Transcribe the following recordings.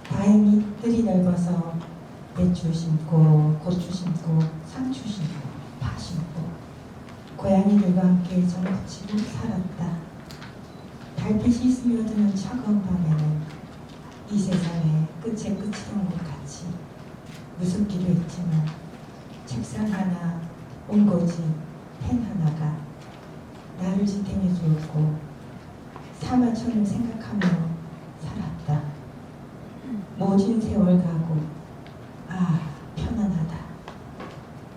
다행히 뜰이 넓어서 배추 심고 고추 심고 상추 심고 파 심고 고양이들과 함께 정치고 살았다. 달빛이 스며드는 차가운 밤에는 이 세상의 끝에 끝이 온 것 같이 무섭기도 했지만 책상 하나, 온거지, 펜 하나가 나를 지탱해 주었고 사마천을 생각하며 살았다. 모진 세월 가고 편안하다.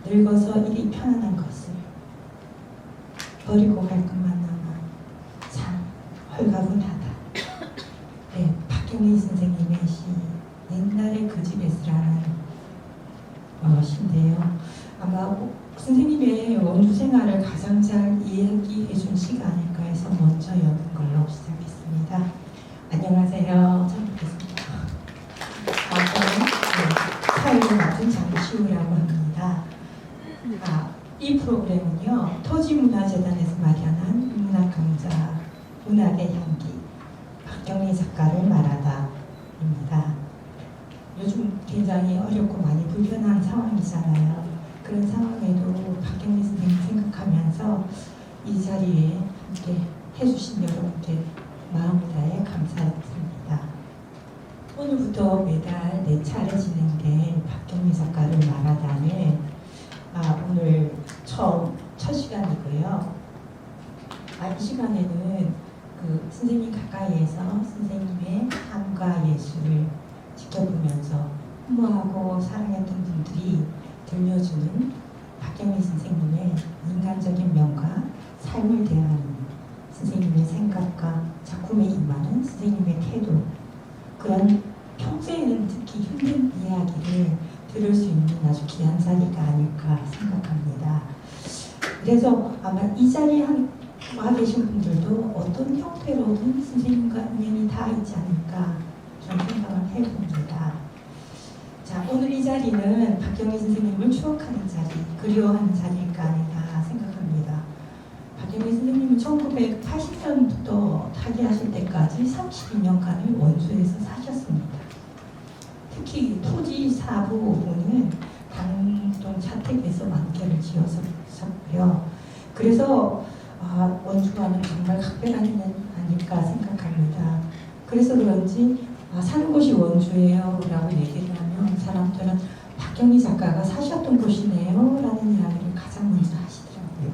늙어서 이리 편안한 것을 버리고 갈 것만 남아 참 홀가분하다. 네, 박경리 선생님의 시 옛날에 그 집에서라는 시인데요. 아마 선생님의 원주 생활을 가장 잘 이야기해 준 시가 아닐까 해서 먼저 여는 걸로 시작했습니다. 안녕하세요. 처음 뵙겠습니다. 사회를 맡은 장시우라고 합니다. 이 프로그램은요, 토지문화재단에서 마련한 문학강좌 문학의 향기 박경리 작가를 말하다입니다. 요즘 굉장히 어렵고 많이 불편한 상황이잖아요. 그런 상황에도 박경리 선생님 생각하면서 이 자리에 함께 해주신 여러분께 마음을 다해 감사드립니다. 오늘부터 매달 4차례 진행된 박경리 작가를 말하다는 오늘 첫 시간이고요. 이 시간에는 그 선생님 가까이에서 선생님의 삶과 예술을 지켜보면서 흠모하고 사랑했던 분들이 들려주는 박경리 선생님의 인간적인 면과 삶을 대하는 선생님의 생각과 작품에 임하는 선생님의 태도, 그런 평소에는 듣기 힘든 이야기를 들을 수 있는 아주 귀한 자리가 아닐까 생각합니다. 그래서 아마 이 자리에 와 계신 분들도 어떤 형태로든 선생님과 인연이 다 있지 않을까 좀 생각을 해봅니다. 자, 오늘 이 자리는 박경리 선생님을 추억하는 자리, 그리워하는 자리일까 아닐까 생각합니다. 박경리 선생님은 1980년부터 타계하실 때까지 32년간을 원주에서 사셨습니다. 특히 토지 사부 부분은 당동 자택에서 만개를 지었었고요. 그래서 원주와는 정말 각별한 인연 아닐까 생각합니다. 그래서 그런지 사는 곳이 원주예요 라고 얘기를 하면 사람들은 박경리 작가가 사셨던 곳이네요 라는 이야기를 가장 먼저 하시더라고요.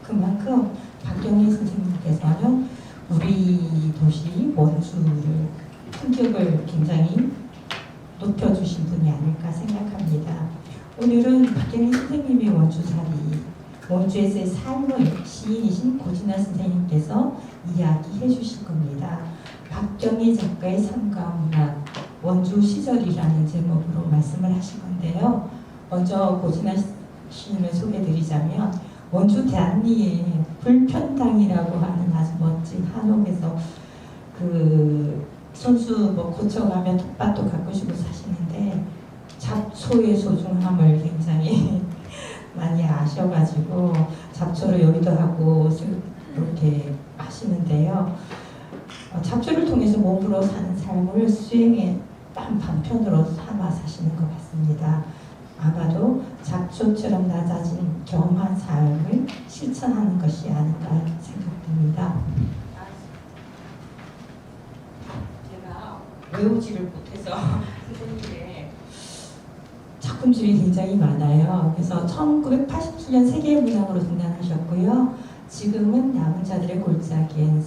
그만큼 박경리 선생님께서는 우리 도시 원주를 품격을 굉장히 높여주신 분이 아닐까 생각합니다. 오늘은 박경리 선생님의 원주살이, 원주에서의 삶을 시인이신 고진아 선생님께서 이야기해 주실 겁니다. 박경리 작가의 삶과 문학, 원주 시절이라는 제목으로 말씀을 하실 건데요. 먼저 고진아 시인을 소개드리자면 원주 대안리에 불편당이라고 하는 아주 멋진 한옥에서 그 손수 고쳐가며 텃밭도 가꾸시고 사시는데 잡초의 소중함을 굉장히 많이 아셔가지고 잡초를 요리도 하고 이렇게 하시는데요. 잡초를 통해서 몸으로 사는 삶을 수행의 딱 반편으로 삼아 사시는 것 같습니다. 아마도 잡초처럼 낮아진 겸한 삶을 실천하는 것이 아닌가 생각됩니다. 제가 외우지를 못해서 선생님의 작품들이 굉장히 많아요. 그래서 1987년 세계문학으로 등단하셨고요. 지금은 남은 자들의 골짜기엔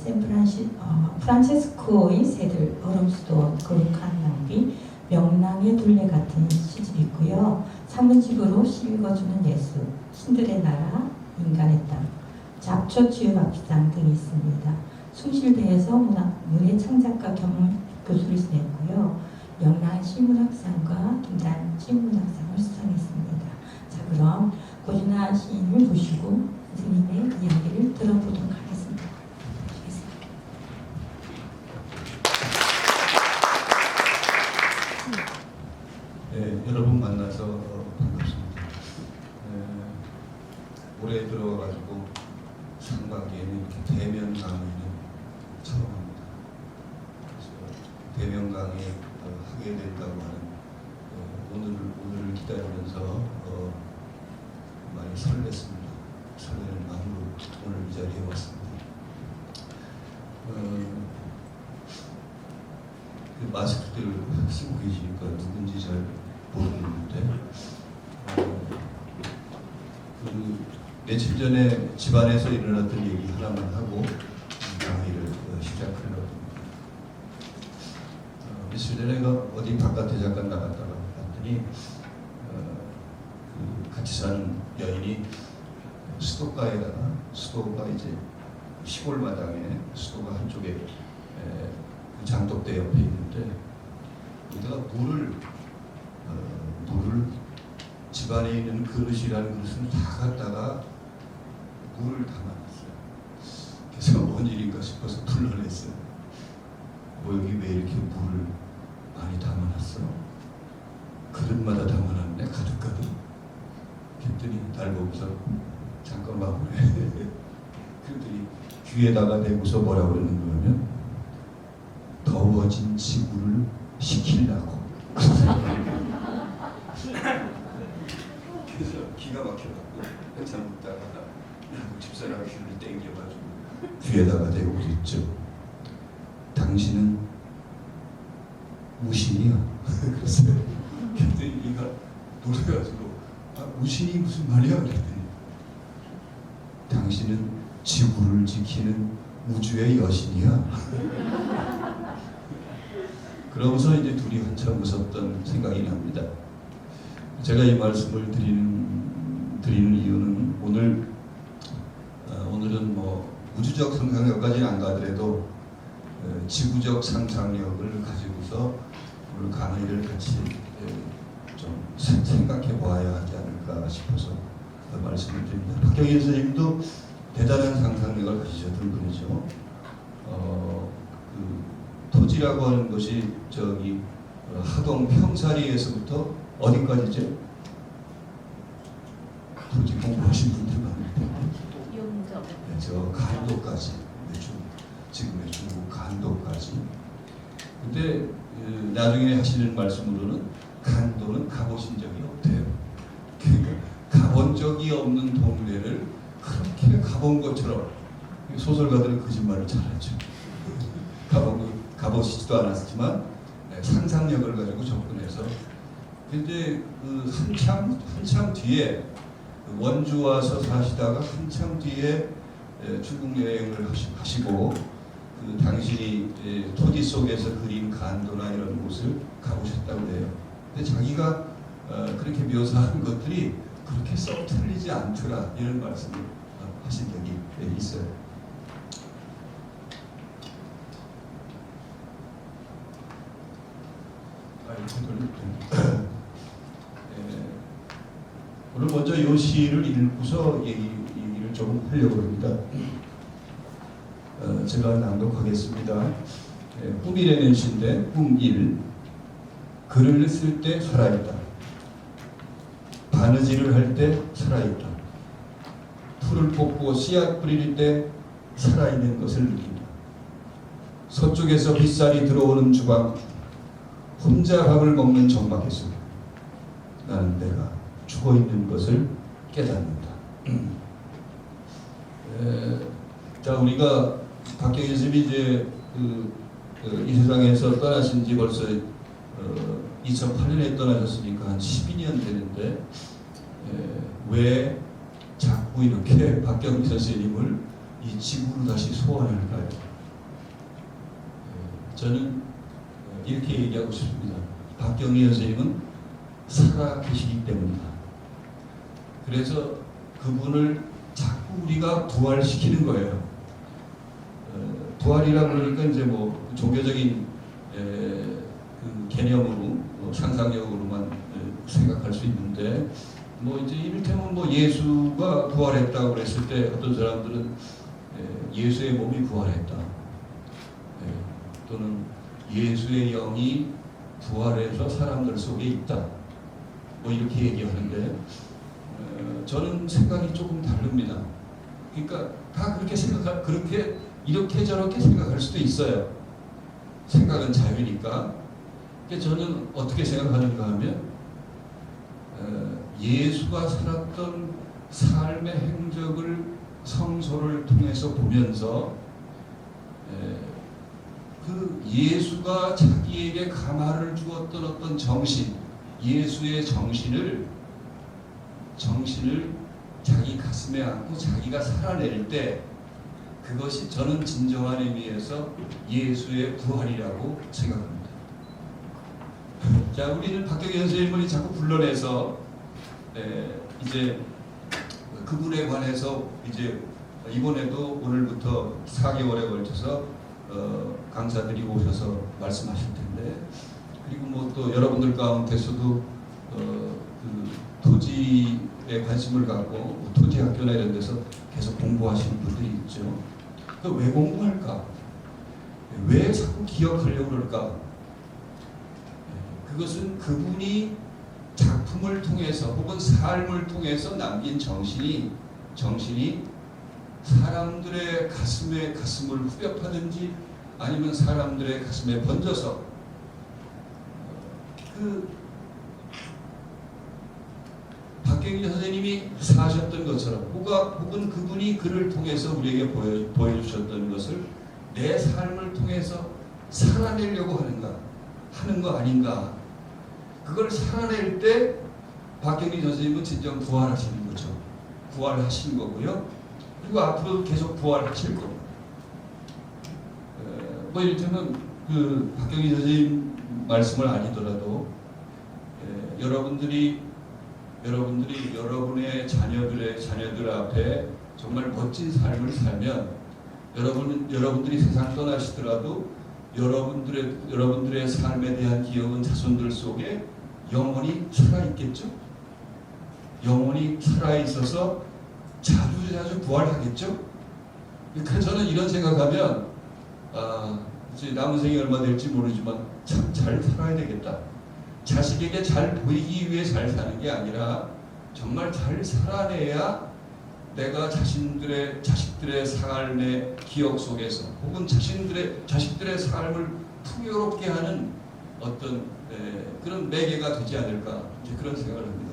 프란체스코의 새들, 얼음수도, 거룩한 낭비, 명랑의 둘레 같은 시집이 있고요. 산문집으로 시 읽어주는 예수, 신들의 나라, 인간의 땅, 잡초치유박시장 등이 있습니다. 숭실대에서 문예창작가 겸 교수를 지냈고요. 영랑 시문학상과 김단지 문학상을 수상했습니다. 자, 그럼 고진아 시인을 모시고 선생님의 이야기를 들어보도록 하겠습니다. 네, 여러분 만나서 반갑습니다. 올해 들어가지고 상반기에는 이렇게 대면 강의는 처음 합니다. 그래서 대면 강의 하게 된다고 하는 오늘을 기다리면서 많이 설렜습니다. 설레는 마음으로 오늘 이 자리에 왔습니다. 마스크를 쓰고 계시니까 누군지 잘 모르겠는데 며칠 전에 집안에서 일어났던 얘기 하나만 하고 강의를 시작하려고 합니다. 며칠 전에 어디 바깥에 잠깐 나갔다가 봤더니 같이 사는 여인이 수도가에다가 수도가 이제 시골 마당에 수도가 한쪽에 장독대 옆에 있는데 여기다가 물을 집안에 있는 그릇이라는 그릇을 다 갖다가 물을 담아놨어요. 그래서 뭔 일인가 싶어서 불러냈어요. 뭐 여기 왜 이렇게 물을 많이 담아놨어? 그릇마다 담아놨네 가득가득. 그랬더니 날 보고서 잠깐만 그래. 그랬더니 귀에다가 대고서 뭐라고 그러는 거냐면 더워진 지구를 식히려고. 그래서 기가 막혀갖고 한참 있다가 집사람 귀를 땡겨가지고 귀에다가 대고 그랬죠. 당신은 무신이야. 그랬어요. 그랬더니 얘가 놀래가지고 무신이 무슨 말이야? 그랬더니 당신은 지구를 지키는 우주의 여신이야. 그러면서 이제 둘이 한참 웃었던 생각이 납니다. 제가 이 말씀을 드리는 이유는 오늘은 뭐 우주적 상상력까지는 안 가더라도 지구적 상상력을 가지고서 오늘 강의를 같이 좀 생각해 보아야 하지 않을까 싶어서 말씀을 드립니다. 박경희 선생님도 대단한 상상력을 가지셨던 분이죠. 토지라고 하는 것이 저기 하동 평사리에서부터 어디까지죠? 토지 공부하신 분들 많은데 용접. 네, 저 간도까지 지금의 중국 간도까지. 근데 나중에 하시는 말씀으로는 간도는 가보신 적이 없대요. 그러니까 가본 적이 없는 동네를 그렇게 가본 것처럼 소설가들은 거짓말을 잘하죠. 가보시지도 않았지만 상상력을 가지고 접근해서. 근데 한참 뒤에 원주 와서 사시다가 한참 뒤에 중국 여행을 하시고 당신이 토지 속에서 그린 간도나 이런 곳을 가보셨다고 해요. 근데 자기가 그렇게 묘사한 것들이 그렇게 썩 틀리지 않더라 이런 말씀을 하신 적이 있어요. 오늘 먼저 이 시를 읽고서 얘기를 좀 하려고 합니다. 제가 낭독하겠습니다. 꿈이라는 시인데 꿈 1. 글을 쓸 때 살아있다. 바느질을 할 때 살아있다. 풀을 뽑고 씨앗 뿌릴 때 살아있는 것을 느낀다. 서쪽에서 빗살이 들어오는 주방, 혼자 밥을 먹는 정막에서 나는 내가 죽어있는 것을 깨닫는다. 자, 우리가 박경희 선생님이 이제 이 세상에서 떠나신 지 벌써 2008년에 떠나셨으니까 한 12년 되는데 왜 자꾸 이렇게 박경희 선생님을 이 지구로 다시 소환할까요? 저는 이렇게 얘기하고 싶습니다. 박경희 선생님은 살아 계시기 때문이다. 그래서 그분을 자꾸 우리가 부활시키는 거예요. 부활이라 그러니까 이제 뭐 종교적인 그 개념으로 상상력으로만 생각할 수 있는데 뭐 이제 이를테면 뭐 예수가 부활했다고 그랬을 때 어떤 사람들은 예수의 몸이 부활했다. 또는 예수의 영이 부활해서 사람들 속에 있다. 뭐 이렇게 얘기하는데 저는 생각이 조금 다릅니다. 그러니까 다 그렇게 이렇게 저렇게 생각할 수도 있어요. 생각은 자유니까. 근데 저는 어떻게 생각하는가 하면 예수가 살았던 삶의 행적을 성소를 통해서 보면서 그 예수가 자기에게 감화를 주었던 어떤 정신, 예수의 정신을 자기 가슴에 안고 자기가 살아낼 때 그것이 저는 진정한 의미에서 예수의 부활이라고 생각합니다. 자, 우리는 박경희 선생님을 자꾸 불러내서 이제 그분에 관해서 이제 이번에도 오늘부터 4개월에 걸쳐서 강사들이 오셔서 말씀하실 텐데, 그리고 뭐 또 여러분들 가운데서도 그 토지에 관심을 갖고 토지학교나 이런 데서 계속 공부하시는 분들이 있죠. 왜 공부할까? 왜 자꾸 기억하려고 그럴까? 그것은 그분이 작품을 통해서 혹은 삶을 통해서 남긴 정신이 사람들의 가슴을 후벼파든지 아니면 사람들의 가슴에 번져서 박경희 선생님이 사셨던 것처럼 혹은 그분이 글을 통해서 우리에게 보여주셨던 것을 내 삶을 통해서 살아내려고 하는 거 아닌가. 그걸 살아낼 때 박경희 선생님은 진정 부활하시는 거죠. 부활하신 거고요. 그리고 앞으로도 계속 부활하실 겁니다. 뭐 이를테면 그 박경희 선생님 말씀을 아니더라도 여러분들이 여러분의 자녀들 앞에 정말 멋진 삶을 살면 여러분들이 세상 떠나시더라도 여러분들의 삶에 대한 기억은 자손들 속에 영원히 살아있겠죠? 영원히 살아있어서 자주 부활하겠죠? 그러니까 저는 이런 생각하면 이제 남은 생이 얼마 될지 모르지만 참 잘 살아야 되겠다. 자식에게 잘 보이기 위해 잘 사는 게 아니라 정말 잘 살아내야 내가 자식들의 삶의 기억 속에서 혹은 자식들의 삶을 풍요롭게 하는 어떤 그런 매개가 되지 않을까, 이제 그런 생각을 합니다.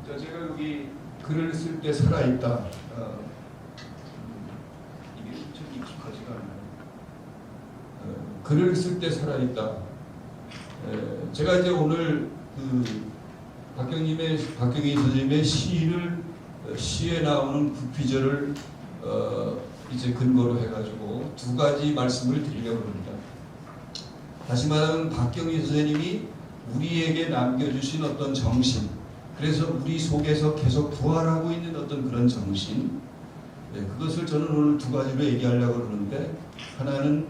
자, 제가 여기 글을 쓸 때 살아있다. 이게 좀 익숙하지가 않아요. 글을 쓸 때 살아있다. 제가 이제 오늘 박경희 선생님의 시에 나오는 구피절을 이제 근거로 해가지고 두 가지 말씀을 드리려고 합니다. 다시 말하면 박경희 선생님이 우리에게 남겨주신 어떤 정신, 그래서 우리 속에서 계속 부활하고 있는 어떤 그런 정신, 그것을 저는 오늘 두 가지로 얘기하려고 그러는데, 하나는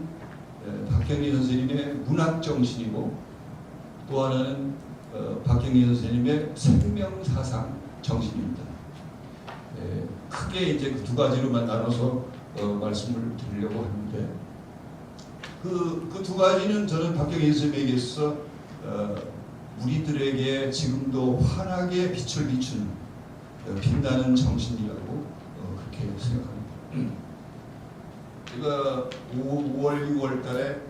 박경희 선생님의 문학 정신이고 또 하나는 박경희 선생님의 생명사상 정신입니다. 크게 이제 그 두 가지로만 나눠서 말씀을 드리려고 하는데, 그 두 가지는 저는 박경희 선생님에게 있어서 우리들에게 지금도 환하게 빛을 비추는 빛나는 정신이라고 그렇게 생각합니다. 제가 5월, 6월 달에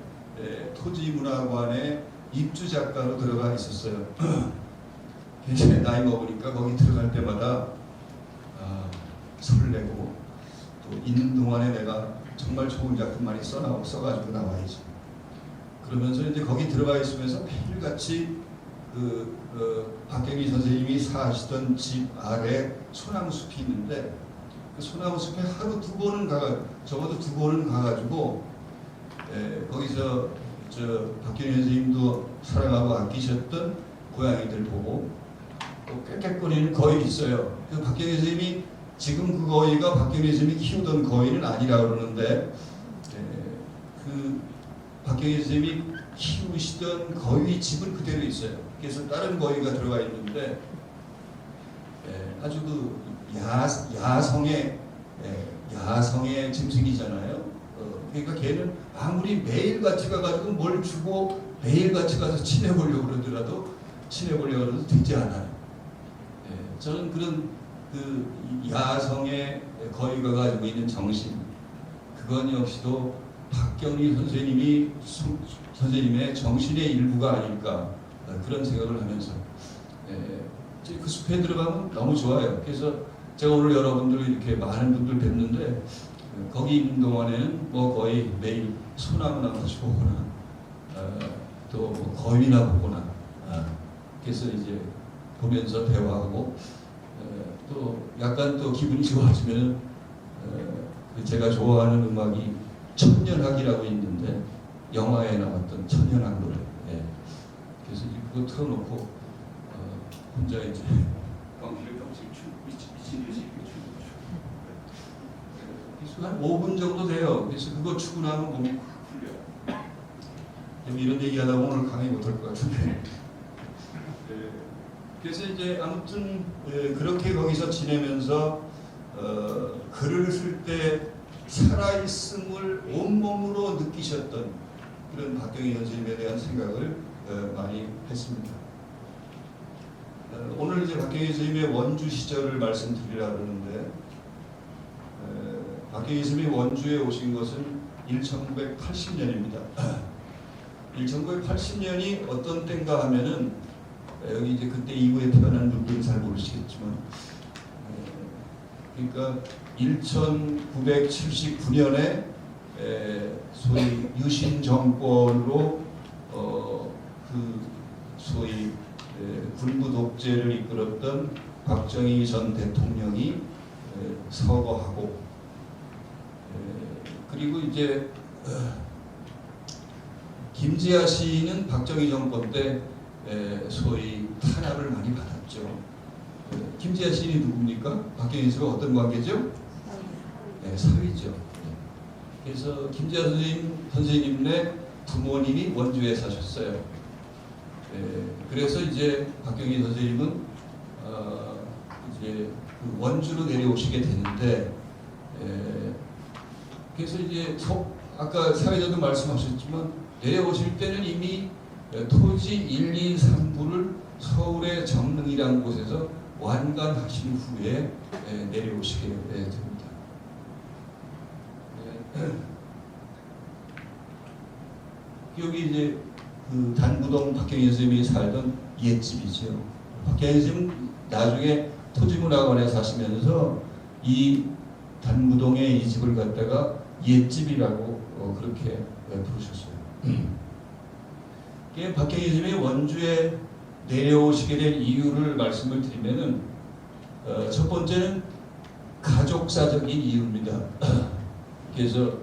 토지문화관에 입주 작가로 들어가 있었어요. 이제 나이 먹으니까 거기 들어갈 때마다 설레고, 또 있는 동안에 내가 정말 좋은 작품 많이 써가지고 나와야지. 그러면서 이제 거기 들어가 있으면서 매일같이 박경희 선생님이 사시던 집 아래 소나무 숲이 있는데, 그 소나무 숲에 하루 적어도 두 번은 가가지고 거기서 박경희 선생님도 사랑하고 아끼셨던 고양이들 보고, 또 꽥꽥거리는 거위 있어요. 그 박경희 선생님이 지금 그 거위가 박경희 선생님이 키우던 거위는 아니라 그러는데, 그 박경희 선생님이 키우시던 거위 집은 그대로 있어요. 그래서 다른 거위가 들어가 있는데 아주 그 야성의 짐승이잖아요. 그러니까 걔는 아무리 매일같이 가가지고 뭘 주고 매일같이 가서 친해보려고 그러더라도 친해보려고 해도 되지 않아요. 예, 저는 그런 그 야성의 거위가 가지고 있는 정신, 그건 역시도 박경리 선생님의 정신의 일부가 아닐까, 그런 생각을 하면서 그 숲에 들어가면 너무 좋아요. 그래서 제가 오늘 여러분들 이렇게 많은 분들 뵙는데 거기 있는 동안에는 뭐 거의 매일 소나무나 같이 보거나 또뭐 거위나 보거나 그래서 이제 보면서 대화하고 또 약간 또 기분이 좋아지면은 제가 좋아하는 음악이 천년학이라고 있는데 영화에 나왔던 천년학 노래. 그래서 그거 틀어놓고 혼자 이제 광주를 평생 미친 듯이 추고 한 5분 정도 돼요. 그래서 그거 추고 나면 몸이 확 풀려요. 이런 얘기하다 보면 오늘 강의 못할 것 같은데. 그래서 이제 아무튼 그렇게 거기서 지내면서 글을 쓸 때 살아있음을 온몸으로 느끼셨던 그런 박경희 선생님에 대한 생각을 많이 했습니다. 오늘 이제 박경희 선생님의 원주 시절을 말씀드리려고 하는데 박경희 선생님이 원주에 오신 것은 1980년입니다. 1980년이 어떤 때인가 하면은 여기 이제 그때 이후에 태어난 분들은 잘 모르시겠지만 그러니까 1979년에 소위 유신 정권으로 그 소위 군부 독재를 이끌었던 박정희 전 대통령이 서거하고 그리고 이제 김지아 씨는 박정희 정권 때 소위 탄압을 많이 받았죠. 김지아 씨는 누굽니까? 박경희 씨가 어떤 관계죠? 사위죠. 그래서 김지아 선생님네 부모님이 원주에 사셨어요. 그래서 이제 박경희 선생님은 이제 그 원주로 내려오시게 되는데, 그래서 이제 아까 사회자도 말씀하셨지만 내려오실 때는 이미 토지 1, 2, 3부를 서울의 정릉이라는 곳에서 완간하신 후에 내려오시게 됩니다. 여기 이제 그 단구동 박경희 선생님이 살던 옛집이죠. 박경희 선생님은 나중에 토지문화관에 사시면서 이 단구동의 이 집을 갖다가 옛집이라고 그렇게 부르셨어요. 박경희 선생님이 원주에 내려오시게 된 이유를 말씀을 드리면은 첫 번째는 가족사적인 이유입니다. 그래서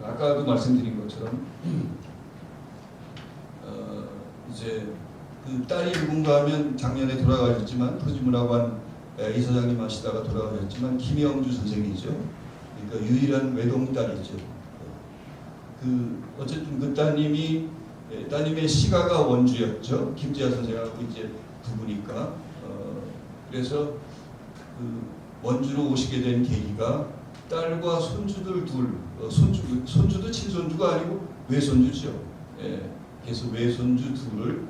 아까도 말씀드린 것처럼 이제 그 딸이 누군가 하면 작년에 돌아가셨지만 토지문화관 이사장님 하시다가 돌아가셨지만 김영주 선생이죠. 그러니까 유일한 외동딸이죠. 그 어쨌든 그 따님의 시가가 원주였죠. 김지아 선생하고 이제 부부니까. 그래서 그 원주로 오시게 된 계기가 딸과 손주들 둘, 손주도 친손주가 아니고 외손주죠. 그래서 외손주 둘을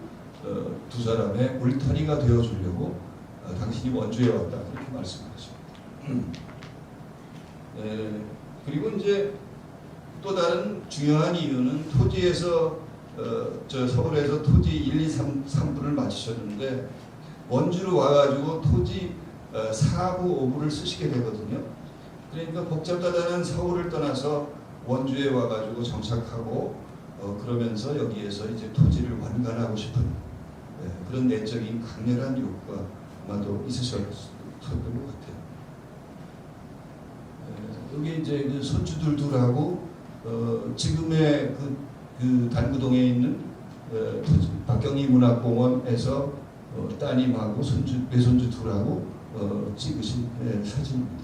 두 사람의 울타리가 되어주려고 당신이 원주에 왔다 그렇게 말씀하십니다. 그리고 이제 또 다른 중요한 이유는 토지에서 저 서울에서 토지 1, 2, 3부를 마치셨는데 원주로 와가지고 토지 4부, 5부를 쓰시게 되거든요. 그러니까 복잡하다는 서울을 떠나서 원주에 와가지고 정착하고 그러면서 여기에서 이제 토지를 완간하고 싶은 그런 내적인 강렬한 욕구가 아마도 있으셨던 것 같아요. 여기 이제 그 손주들 둘하고 지금의 그 단구동에 있는 박경희 문학공원에서 따님하고 외손주 둘하고 찍으신 사진입니다.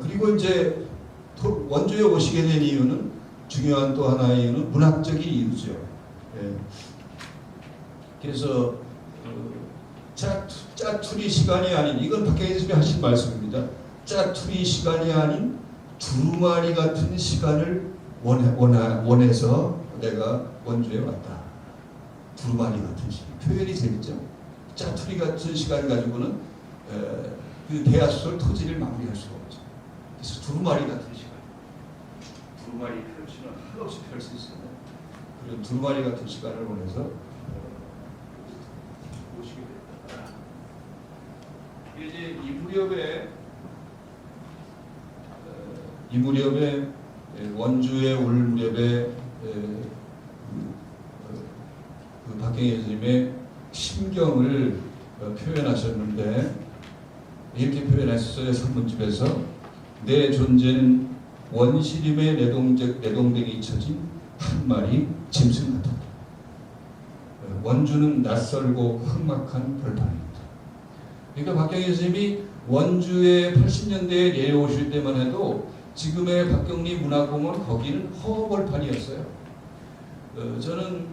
그리고 이제 원주에 오시게 된 이유는 중요한 또 하나의 이유는 문학적인 이유죠. 그래서 짜투리 시간이 아닌, 이건 박경희 선생님이 하신 말씀입니다. 짜투리 시간이 아닌 두루마리 같은 시간을 원해서 내가 원주에 왔다. 두루마리 같은 시간. 표현이 재밌죠. 짜투리 같은 시간 가지고는 그 대하수설 토지를 마무리할 수가 없죠. 그래서 두루마리 같은 시간. 두루마리 펼치는 한없이 펼 수 있어요. 그런 두루마리 같은 시간을 원해서 모시게 됐다. 이제 이 무렵에 원주에 올 무렵에 그 박경희 스님의 심경을 표현하셨는데 이렇게 표현했어요. 산문집에서 내 존재는 원시림의 내동댕이 쳐진 한 마리 짐승 같았다. 원주는 낯설고 흑막한 벌판입니다. 그러니까 박경희 스님이 원주에 80년대에 내려오실 때만 해도 지금의 박경리 문화공원 거기는 허벌판이었어요. 저는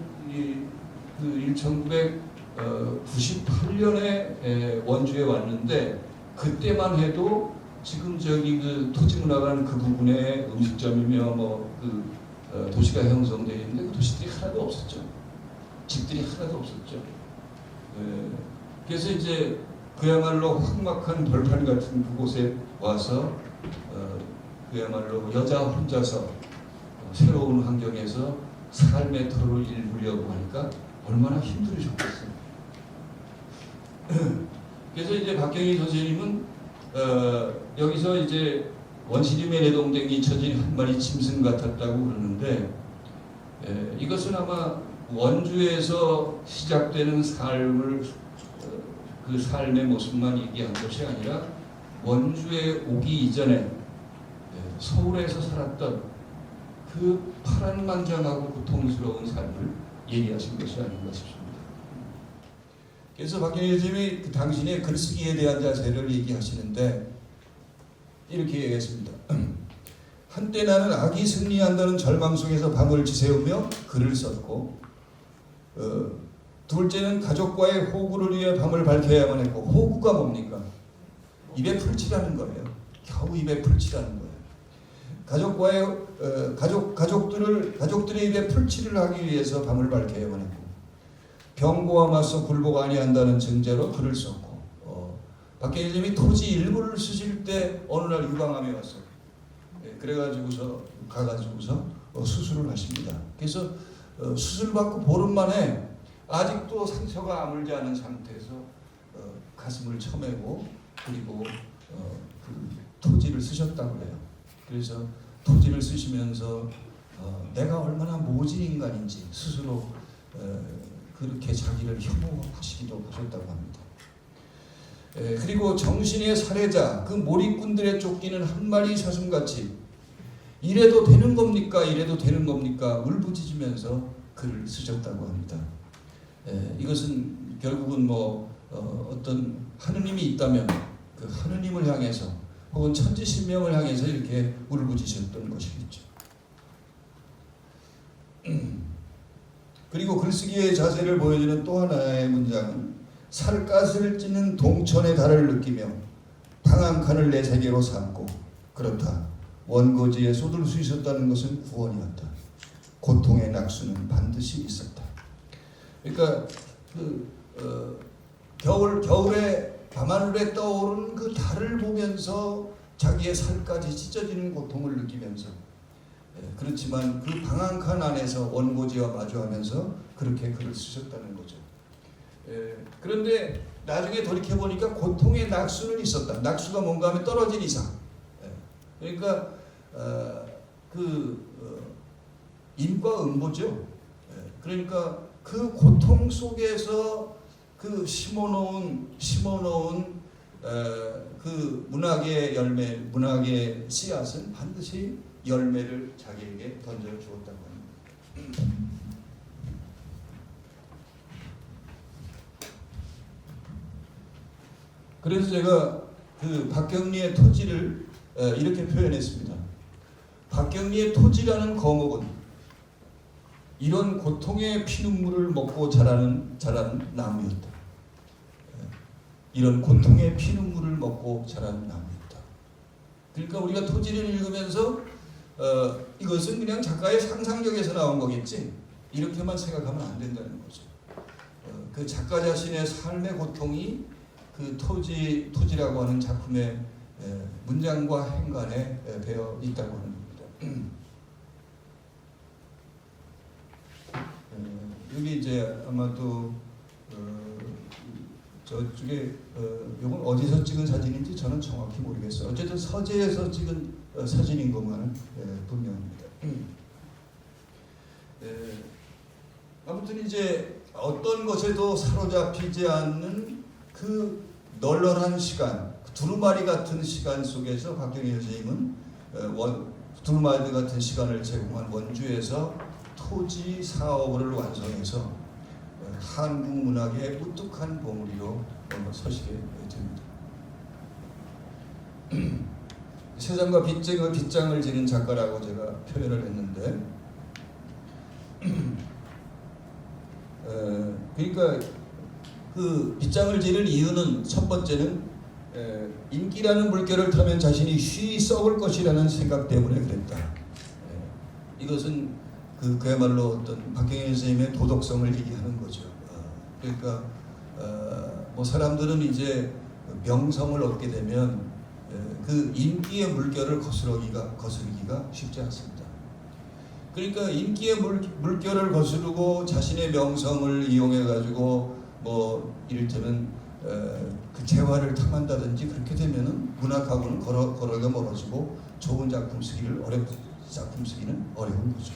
1998년에 원주에 왔는데 그때만 해도 지금 저기 그 토지문화관 그 부분에 음식점이며 도시가 형성되어 있는데 그 도시들이 하나도 없었죠. 집들이 하나도 없었죠. 그래서 이제 그야말로 흑막한 벌판 같은 그곳에 와서 그야말로 여자 혼자서 새로운 환경에서 삶의 터를 일구려고 하니까 얼마나 힘들으셨겠어요. 그래서 이제 박경희 선생님은 여기서 이제 원시림의 내동댕이 쳐진 한 마리 짐승 같았다고 그러는데 이것은 아마 원주에서 시작되는 삶을 그 삶의 모습만 얘기한 것이 아니라 원주에 오기 이전에 서울에서 살았던 그 파란만장하고 고통스러운 삶을 얘기하신 것이 아닌가 싶습니다. 그래서 박경희 선생님이 그 당신의 글쓰기에 대한 자세를 얘기하시는데 이렇게 얘기했습니다. 한때 나는 악이 승리한다는 절망 속에서 밤을 지새우며 글을 썼고 둘째는 가족과의 호구를 위해 밤을 밝혀야만 했고 호구가 뭡니까? 입에 풀칠하는 거예요. 겨우 입에 풀칠하는 거예요. 가족들의 입에 풀칠을 하기 위해서 밤을 밝혀야만 했고 병고와 맞서 굴복 아니한다는 증제로 글을 썼고 박경희 선생님이 토지 일부를 쓰실 때 어느 날 유방암이 왔어요. 그래가지고서 가가지고서 수술을 하십니다. 그래서 수술 받고 보름 만에 아직도 상처가 아물지 않은 상태에서 가슴을 쳐매고 그리고 그 토지를 쓰셨다고 해요. 그래서 토지를 쓰시면서 내가 얼마나 모진 인간인지 스스로 그렇게 자기를 혐오하시기도 하셨다고 합니다. 그리고 정신의 살해자 그 몰입꾼들의 쫓기는 한 마리 사슴같이 이래도 되는 겁니까? 이래도 되는 겁니까? 울부짖으면서 글을 쓰셨다고 합니다. 이것은 결국은 어떤 하느님이 있다면 그 하느님을 향해서 혹은 천지신명을 향해서 이렇게 울부짖으셨던 것이겠죠. 그리고 글쓰기의 자세를 보여주는 또 하나의 문장은 살갗을 찢는 동천의 달을 느끼며 방한 칸을 내 세계로 삼고 그렇다. 원고지에 쏟을 수 있었다는 것은 구원이었다. 고통의 낙수는 반드시 있었다. 그러니까 겨울에 밤하늘에 떠오른 그 달을 보면서 자기의 살까지 찢어지는 고통을 느끼면서 그렇지만 그 방한칸 안에서 원고지와 마주하면서 그렇게 글을 쓰셨다는 거죠. 그런데 나중에 돌이켜보니까 고통의 낙수는 있었다. 낙수가 뭔가 하면 떨어진 이상. 그러니까 인과응보죠. 그러니까 그 고통 속에서 그 심어놓은 그 문학의 열매, 문학의 씨앗은 반드시 열매를 자기에게 던져 주었다고 합니다. 그래서 제가 그 박경리의 토지를 이렇게 표현했습니다. 박경리의 토지라는 거목은 이런 고통의 피눈물을 먹고 자라는 나무였다. 이런 고통의 피눈물을 먹고 자라는 나무였다. 그러니까 우리가 토지를 읽으면서 이것은 그냥 작가의 상상력에서 나온 거겠지 이렇게만 생각하면 안 된다는 거죠. 그 작가 자신의 삶의 고통이 그 토지라고 하는 작품의 문장과 행간에 배어 있다고 하는 겁니다. 여기 이제 아마도 저쪽에 이건 어디서 찍은 사진인지 저는 정확히 모르겠어요. 어쨌든 서재에서 찍은 사진인 것만은 분명합니다. 아무튼 이제 어떤 것에도 사로잡히지 않는 그 널널한 시간, 두루마리 같은 시간 속에서 박경희 선생님은 두루마리 같은 시간을 제공한 원주에서 토지 사업을 완성해서 한국 문학의 우뚝한 봉우리로 서시게 됩니다. 세상과 빗장을 지는 작가라고 제가 표현을 했는데 그러니까 그 빗장을 지는 이유는 첫 번째는 인기라는 물결을 타면 자신이 쉬이 썩을 것이라는 생각 때문에 그랬다. 이것은 그야말로 어떤 박경희 선생님의 도덕성을 얘기하는 거죠. 그러니까 뭐 사람들은 이제 명성을 얻게 되면 그 인기의 물결을 거스르기가 쉽지 않습니다. 그러니까 인기의 물결을 거스르고 자신의 명성을 이용해 가지고 뭐 이를테면 그 재화를 탐한다든지 그렇게 되면은 문학하고는 거리가 멀어지고 좋은 작품 쓰기는 어려운 거죠.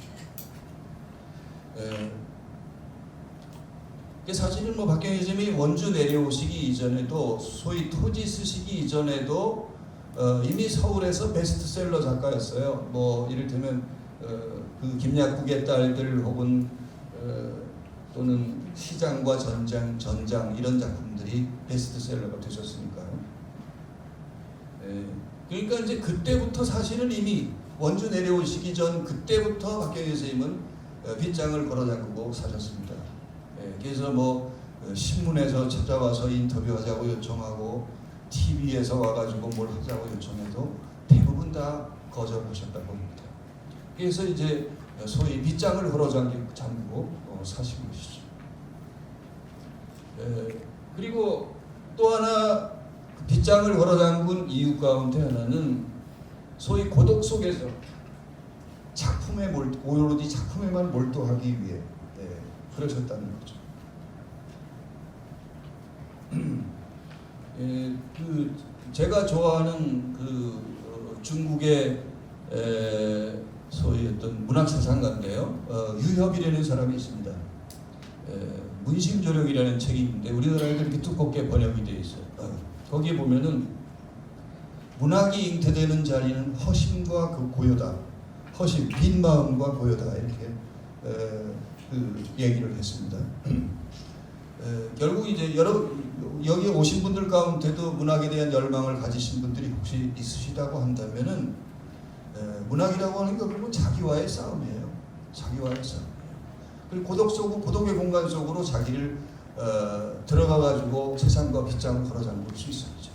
사실은 뭐 박경희 선생님이 원주 내려오시기 이전에도 소위 토지 쓰시기 이전에도 이미 서울에서 베스트셀러 작가였어요. 뭐 이를테면 그 김약국의 딸들 혹은 또는 시장과 전장 이런 작품들이 베스트셀러가 되셨으니까요. 그러니까 이제 그때부터 사실은 이미 원주 내려오시기 전 그때부터 박경희 선생님은 빗장을 걸어잠그고 사셨습니다. 그래서 뭐 신문에서 찾아와서 인터뷰하자고 요청하고 TV에서 와가지고 뭘 하자고 요청해도 대부분 다 거절하셨다고 합니다. 그래서 이제 소위 빗장을 걸어잠그고 사신 것이죠. 그리고 또 하나 빗장을 걸어잠근 이유 가운데 하나는 소위 고독 속에서 오로지 작품에만 몰두하기 위해 그러셨다는 거죠. 그 제가 좋아하는 그 중국의 소위 어떤 문학 사상가인데요. 유협이라는 사람이 있습니다. 문심조력이라는 책이 있는데 우리나라에도 이렇게 두껍게 번역이 되어 있어요. 거기에 보면은 문학이 잉태되는 자리는 허심과 그 고요다. 허심, 빈 마음과 고요다 이렇게 그 얘기를 했습니다. 결국 이제 여기 오신 분들 가운데도 문학에 대한 열망을 가지신 분들이 혹시 있으시다고 한다면은 문학이라고 하는 게 결국 자기와의 싸움이에요. 자기와의 싸움이에요. 그리고 고독의 공간 속으로 자기를 들어가 가지고 세상과 빗장을 걸어잠글 수 있었죠.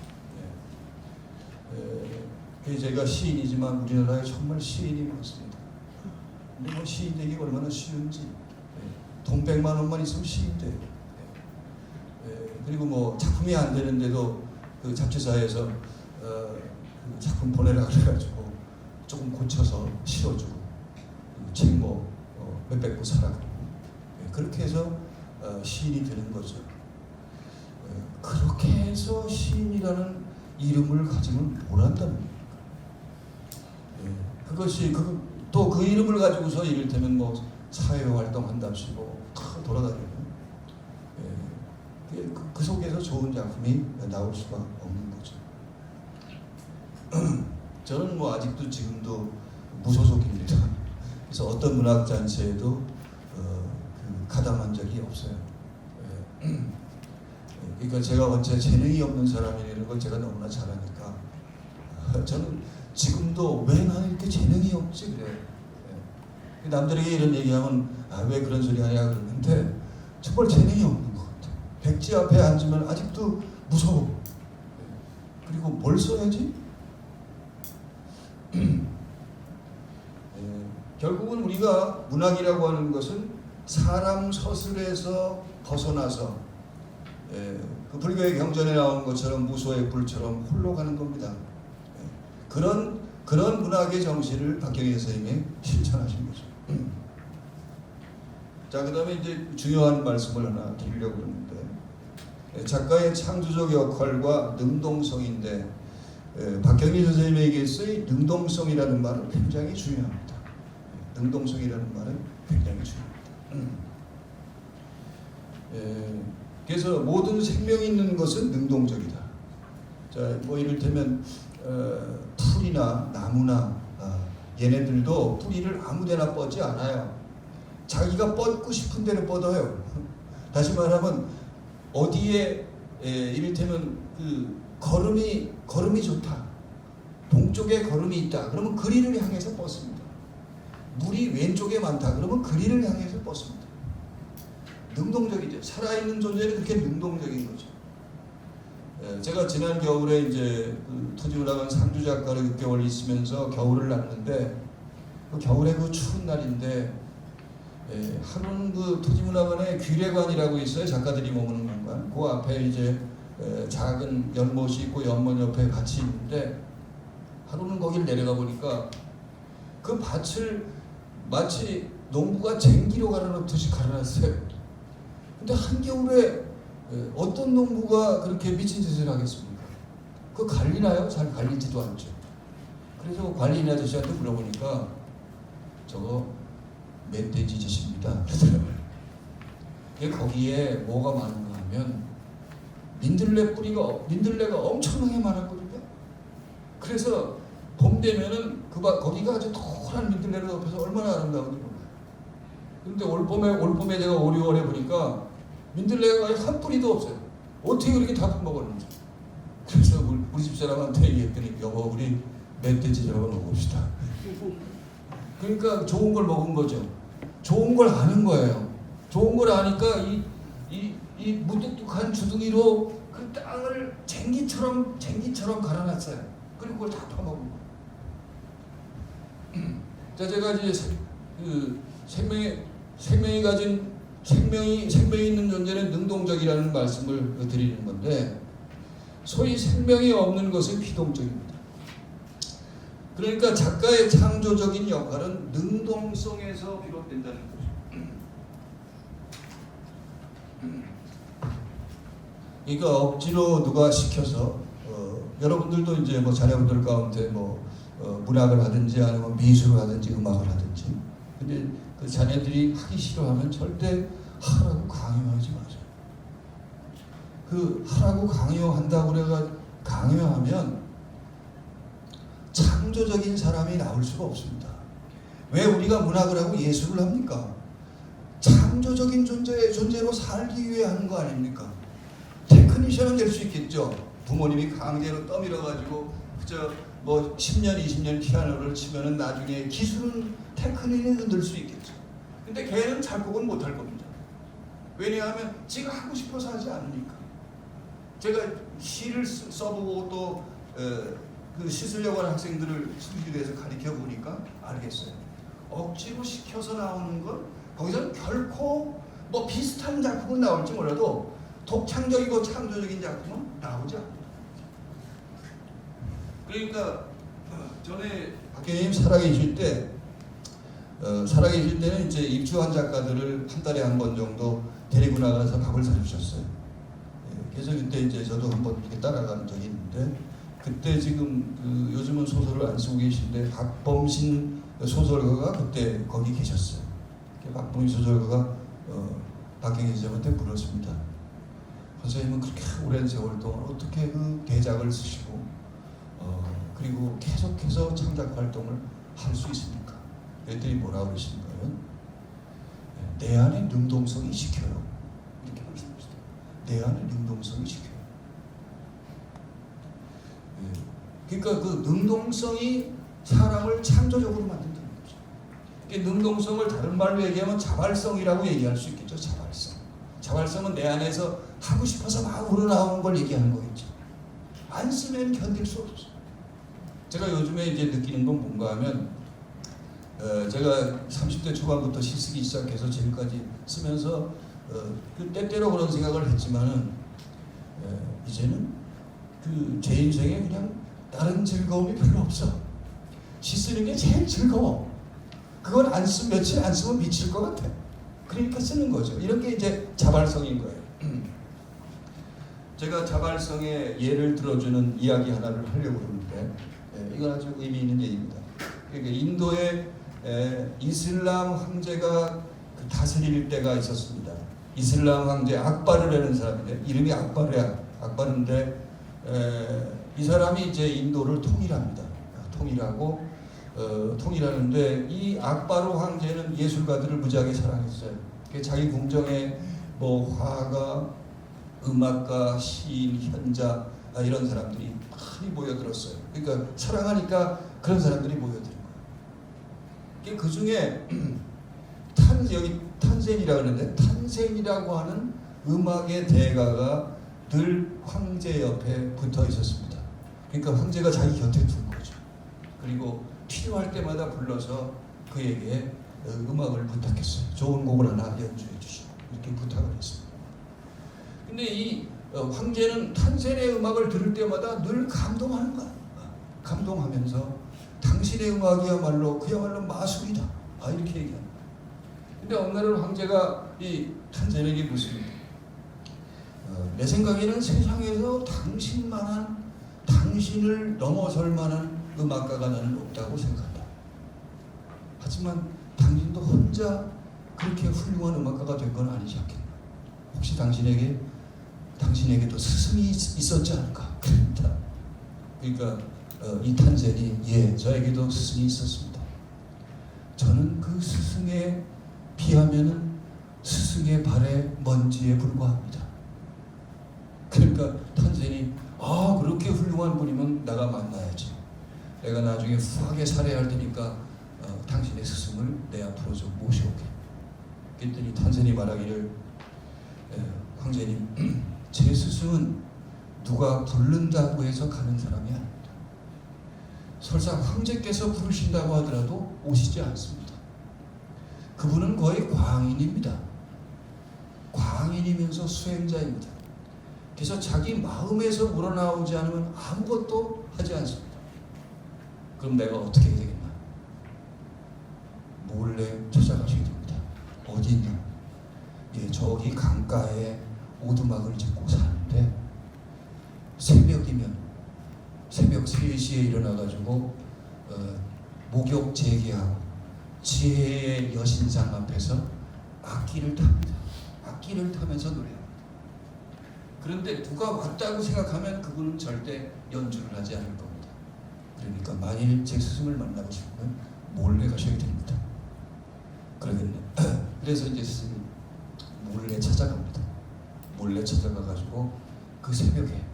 제가 시인이지만 우리나라에 정말 시인이 많습니다. 근데 뭐 시인 되기 얼마나 쉬운지 돈 100만 원만 있으면 시인 돼요. 그리고 뭐 작품이 안 되는데도 그 잡지사에서 그 작품 보내라 그래가지고 조금 고쳐서 실어주고 책 뭐 몇백 부 사라고 그렇게 해서 시인이 되는 거죠. 그렇게 해서 시인이라는 이름을 가지면 뭘 한다는 겁니까? 그것이 또 그 이름을 가지고서 이를테면 뭐 사회활동 한답시고 다 돌아다니고 그 속에서 좋은 작품이 나올 수가 없는 거죠. 저는 뭐 아직도 지금도 무소속입니다. 그래서 어떤 문학 잔치에도 가담한 적이 없어요. 그러니까 제가 원체 재능이 없는 사람이라는 걸 제가 너무나 잘 아니까 저는 지금도 왜 나는 이렇게 재능이 없지 그래. 남들에게 이런 얘기하면 왜 그런 소리 하냐 그러는데 정말 재능이 없는 것 같아. 백지 앞에 앉으면 아직도 무서워. 그리고 뭘 써야지? 결국은 우리가 문학이라고 하는 것은 사람 서술에서 벗어나서 그 불교의 경전에 나온 것처럼 무소의 불처럼 홀로 가는 겁니다. 그런 문학의 정신을 박경희 선생님이 실천하신 거죠. 자, 그 다음에 이제 중요한 말씀을 하나 드리려고 그러는데, 작가의 창조적 역할과 능동성인데, 박경희 선생님에게서의 능동성이라는 말은 굉장히 중요합니다. 능동성이라는 말은 굉장히 중요합니다. 그래서 모든 생명이 있는 것은 능동적이다. 자, 뭐 이를테면 풀이나 나무나 얘네들도 뿌리를 아무데나 뻗지 않아요. 자기가 뻗고 싶은 데를 뻗어요. 다시 말하면 어디에 이를테면 그 걸음이 좋다. 동쪽에 걸음이 있다. 그러면 그리를 향해서 뻗습니다. 물이 왼쪽에 많다. 그러면 그리를 향해서 뻗습니다. 능동적이죠. 살아있는 존재는 그렇게 능동적인 거죠. 제가 지난 겨울에 이제 그 토지문학원 상주 작가로 6개월 있으면서 겨울을 났는데, 그 겨울에 그 추운 날인데 하루는 그 토지문학원에 귀례관이라고 있어요. 작가들이 머무는 공간. 그 앞에 이제 작은 연못이 있고 연못 옆에 밭이 있는데, 하루는 거길 내려가 보니까 그 밭을 마치 농부가 쟁기로 갈아놓듯이 갈아놨어요. 근데 한겨울에 어떤 농부가 그렇게 미친 짓을 하겠습니까? 그거 갈리나요? 잘 갈리지도 않죠. 그래서 관리인 아저씨한테 물어보니까 저거 멧돼지 짓입니다. 그러더라고요. 거기에 뭐가 많은가 하면 민들레가 엄청나게 많았거든요. 그래서 봄 되면은 거기가 아주 노란 민들레로 덮여서 얼마나 아름다운지 몰라요. 근데 올봄에 제가 5, 6월에 보니까 민들레가 한 뿌리도 없어요. 어떻게 그렇게 다 먹었는지. 그래서 우리 집사람한테 얘기했더니, 여보, 우리 멧돼지 잡아서 먹읍시다. 그러니까 좋은 걸 먹은 거죠. 좋은 걸 아는 거예요. 좋은 걸 아니까 이 무뚝뚝한 주둥이로 그 땅을 쟁기처럼 갈아놨어요. 그리고 그걸 다 파먹은 거예요. 자, 제가 이제 생명이 있는 존재는 능동적이라는 말씀을 드리는 건데, 소위 생명이 없는 것은 비동적입니다. 그러니까 작가의 창조적인 역할은 능동성에서 비롯된다는 거죠. 그러니까 억지로 누가 시켜서 여러분들도 이제 뭐 자녀분들 가운데 문학을 하든지 아니면 미술을 하든지 음악을 하든지, 근데 그 자녀들이 하기 싫어하면 절대 하라고 강요하지 마세요. 그 하라고 강요한다고 강요하면 창조적인 사람이 나올 수가 없습니다. 왜 우리가 문학을 하고 예술을 합니까? 창조적인 존재로 살기 위해 하는 거 아닙니까? 테크니션은 될 수 있겠죠. 부모님이 강제로 떠밀어가지고 그저 10년, 20년 피아노를 치면은 나중에 기술은 테크닉은 늘 수 있겠죠. 근데 걔는 작곡은 못할 겁니다. 왜냐하면 지가 하고 싶어서 하지 않으니까. 제가 시를 써보고 또 그 시 쓰려고 하는 학생들을 스튜디오에서 가르쳐 보니까 알겠어요. 억지로 시켜서 나오는 건 거기서 결코 비슷한 작품은 나올지 몰라도 독창적이고 창조적인 작품은 나오지 않아요. 그러니까 전에 박경희님 살아계실 때는 이제 입주한 작가들을 한 달에 한 번 정도 데리고 나가서 밥을 사주셨어요. 그래서 그때 이제 저도 한번 이렇게 따라간 적이 있는데, 그때 지금 요즘은 소설을 안 쓰고 계신데 박범신 소설가가 그때 거기 계셨어요. 박범신 소설가가 박경희 선생님한테 물었습니다. 선생님은 그렇게 오랜 세월 동안 어떻게 그 대작을 쓰시고 그리고 계속해서 창작 활동을 할 수 있습니까? 그랬더니 뭐라고 그러시는가요? 내 안에 능동성이 시켜요. 이렇게 말씀하셨어요. 내 안에 능동성이 시켜요. 그러니까 그 능동성이 사람을 창조적으로 만든다는 거죠. 능동성을 다른 말로 얘기하면 자발성이라고 얘기할 수 있겠죠. 자발성은 내 안에서 하고 싶어서 막 우러나오는 걸 얘기하는 거겠죠. 안 쓰면 견딜 수 없어요. 제가 요즘에 이제 느끼는 건 뭔가 하면 제가 30대 초반부터 시 쓰기 시작해서 지금까지 쓰면서 그 때때로 그런 생각을 했지만은 이제는 그 제 인생에 그냥 다른 즐거움이 별로 없어. 시 쓰는 게 제일 즐거워. 그걸 안 쓰면 며칠 안 쓰면 미칠 것 같아. 그러니까 쓰는 거죠. 이런 게 이제 자발성인 거예요. 제가 자발성의 예를 들어주는 이야기 하나를 하려고 그러는데 이건 아주 의미 있는 얘기입니다. 그러니까 인도에 이슬람 황제가 그 다스릴 때가 있었습니다. 이슬람 황제 악바르라는 사람인데 이름이 악바르야. 악바르인데 이 사람이 이제 인도를 통일합니다. 통일하는데 이 악바르 황제는 예술가들을 무지하게 사랑했어요. 자기 궁정에 뭐 화가, 음악가, 시인, 현자 이런 사람들이 많이 모여들었어요. 그러니까 사랑하니까 그런 사람들이 모여드는 거예요. 그 중에 여기 탄센이라고 하는데 탄센이라고 하는 음악의 대가가 늘 황제 옆에 붙어 있었습니다. 그러니까 황제가 자기 곁에 둔 거죠. 그리고 필요할 때마다 불러서 그에게 음악을 부탁했어요. 좋은 곡을 하나 연주해 주시오. 이렇게 부탁을 했습니다. 근데 이 황제는 탄센의 음악을 들을 때마다 늘 감동하는 거야. 감동하면서 당신의 음악이야말로 그야말로 마술이다. 이렇게 얘기합니다. 근데 어느 날은 황제가 이 탄센에게 묻습니다. 내 생각에는 세상에서 당신만한 당신을 넘어설 만한 음악가가 나는 없다고 생각한다. 하지만 당신도 혼자 그렇게 훌륭한 음악가가 된 건 아니지 않겠나? 혹시 당신에게도 스승이 있었지 않을까? 그러니까 이 탄센이 저에게도 스승이 있었습니다. 저는 그 스승에 비하면은 스승의 발에 먼지에 불과합니다. 그러니까 탄센이 그렇게 훌륭한 분이면 내가 만나야지. 내가 나중에 후하게 살해할 테니까 당신의 스승을 내 앞으로 좀 모셔오게. 그랬더니 탄센이 말하기를 황제님, 제 스승은 누가 부른다고 해서 가는 사람이 아닙니다. 설사 황제께서 부르신다고 하더라도 오시지 않습니다. 그분은 거의 광인입니다. 광인이면서 수행자입니다. 그래서 자기 마음에서 우러나오지 않으면 아무것도 하지 않습니다. 그럼 내가 어떻게 해야 되겠나? 몰래 찾아가셔야 됩니다. 어디 있나? 저기 강가에 오두막을 짓고 사는데 새벽이면 새벽 3시에 일어나가지고 목욕 재개하고 지혜의 여신상 앞에서 악기를 탑니다. 악기를 타면서 노래합니다. 그런데 누가 왔다고 생각하면 그분은 절대 연주를 하지 않을 겁니다. 그러니까 만일 제 스승을 만나고 싶으면 몰래 가셔야 됩니다. 그러겠네. 그래서 이제 스승이 몰래 찾아갑니다. 몰래 찾아가가지고 그 새벽에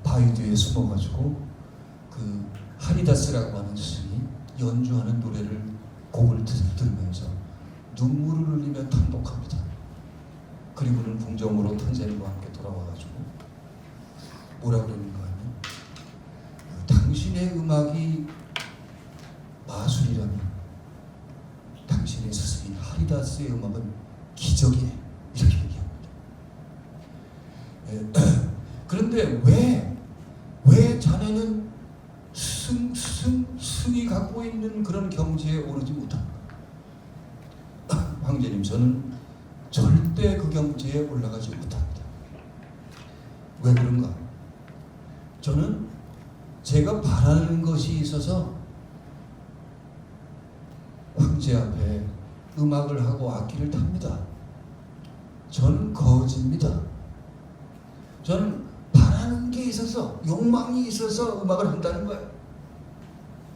바위 뒤에 숨어가지고 그 하리다스라고 하는 스승이 연주하는 곡을 들으면서 눈물을 흘리며 탄독합니다. 그리고는 궁정으로 탄센과 함께 돌아와가지고 뭐라 그러는가 하면 당신의 음악이 마술이라면 당신의 스승인 하리다스의 음악은 기적이에요. 이렇게 얘기합니다. 그런데 왜 자네는 스승이 갖고 있는 그런 경지에 오르지 못합니까? 황제님, 저는 절대 그 경지에 올라가지 못합니다. 왜 그런가? 저는 제가 바라는 것이 있어서 황제 앞에 음악을 하고 악기를 탑니다. 저는 거지입니다. 저는 바라는 게 있어서, 욕망이 있어서 음악을 한다는 거예요.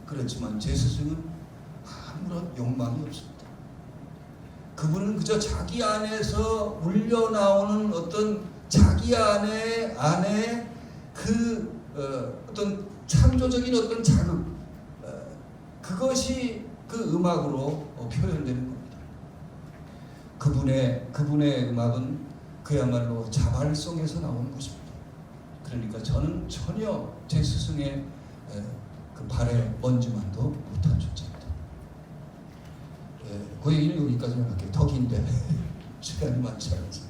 그렇지만 제 스승은 아무런 욕망이 없습니다. 그분은 그저 자기 안에서 울려나오는 어떤 자기 안에 그 어떤 창조적인 어떤 자극, 그것이 그 음악으로 표현되는 겁니다. 그분의 음악은 그야말로 자발성에서 나오는 것입니다. 그러니까 저는 전혀 제 스승의 그 발에 먼지만도 못한 존재입니다. 그 얘기는 여기까지만 할게요. 더 긴데 시간이 많지 않아서.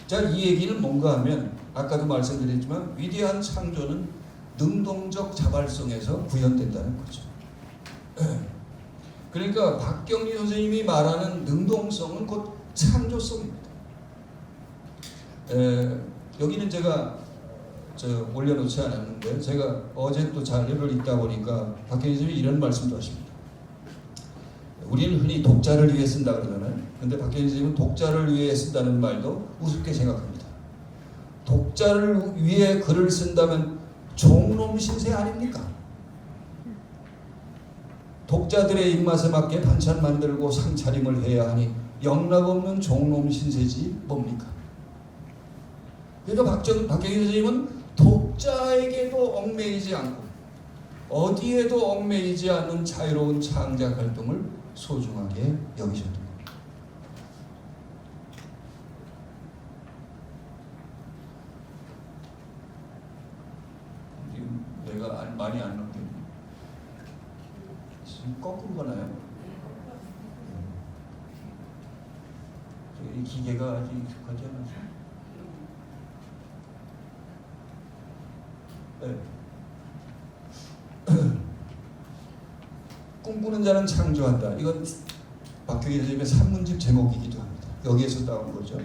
자, 이 얘기는 뭔가 하면 아까도 말씀드렸지만 위대한 창조는 능동적 자발성에서 구현된다는 거죠. 그러니까 박경리 선생님이 말하는 능동성은 곧 창조성입니다. 여기는 제가 올려놓지 않았는데 제가 어제 또 자료를 읽다 보니까 박경리 선생님이 이런 말씀도 하십니다. 우리는 흔히 독자를 위해 쓴다 그러잖아요. 근데 박경리 선생님은 독자를 위해 쓴다는 말도 우습게 생각합니다. 독자를 위해 글을 쓴다면 종놈 신세 아닙니까? 독자들의 입맛에 맞게 반찬 만들고 상차림을 해야 하니 영락없는 종놈 신세지 뭡니까? 그러니까 박경리 선생님은 독자에게도 얽매이지 않고 어디에도 얽매이지 않는 자유로운 창작 활동을 소중하게 여기셨던 겁니다. 지금 내가 많이 안 넘겼네. 지금 거꾸로 가나요? 이 기계가 아직 익숙하지 않아서. 네. 꿈꾸는 자는 창조한다. 이건 박경리 선생님의 산문집 제목이기도 합니다. 여기에서 따온 거죠.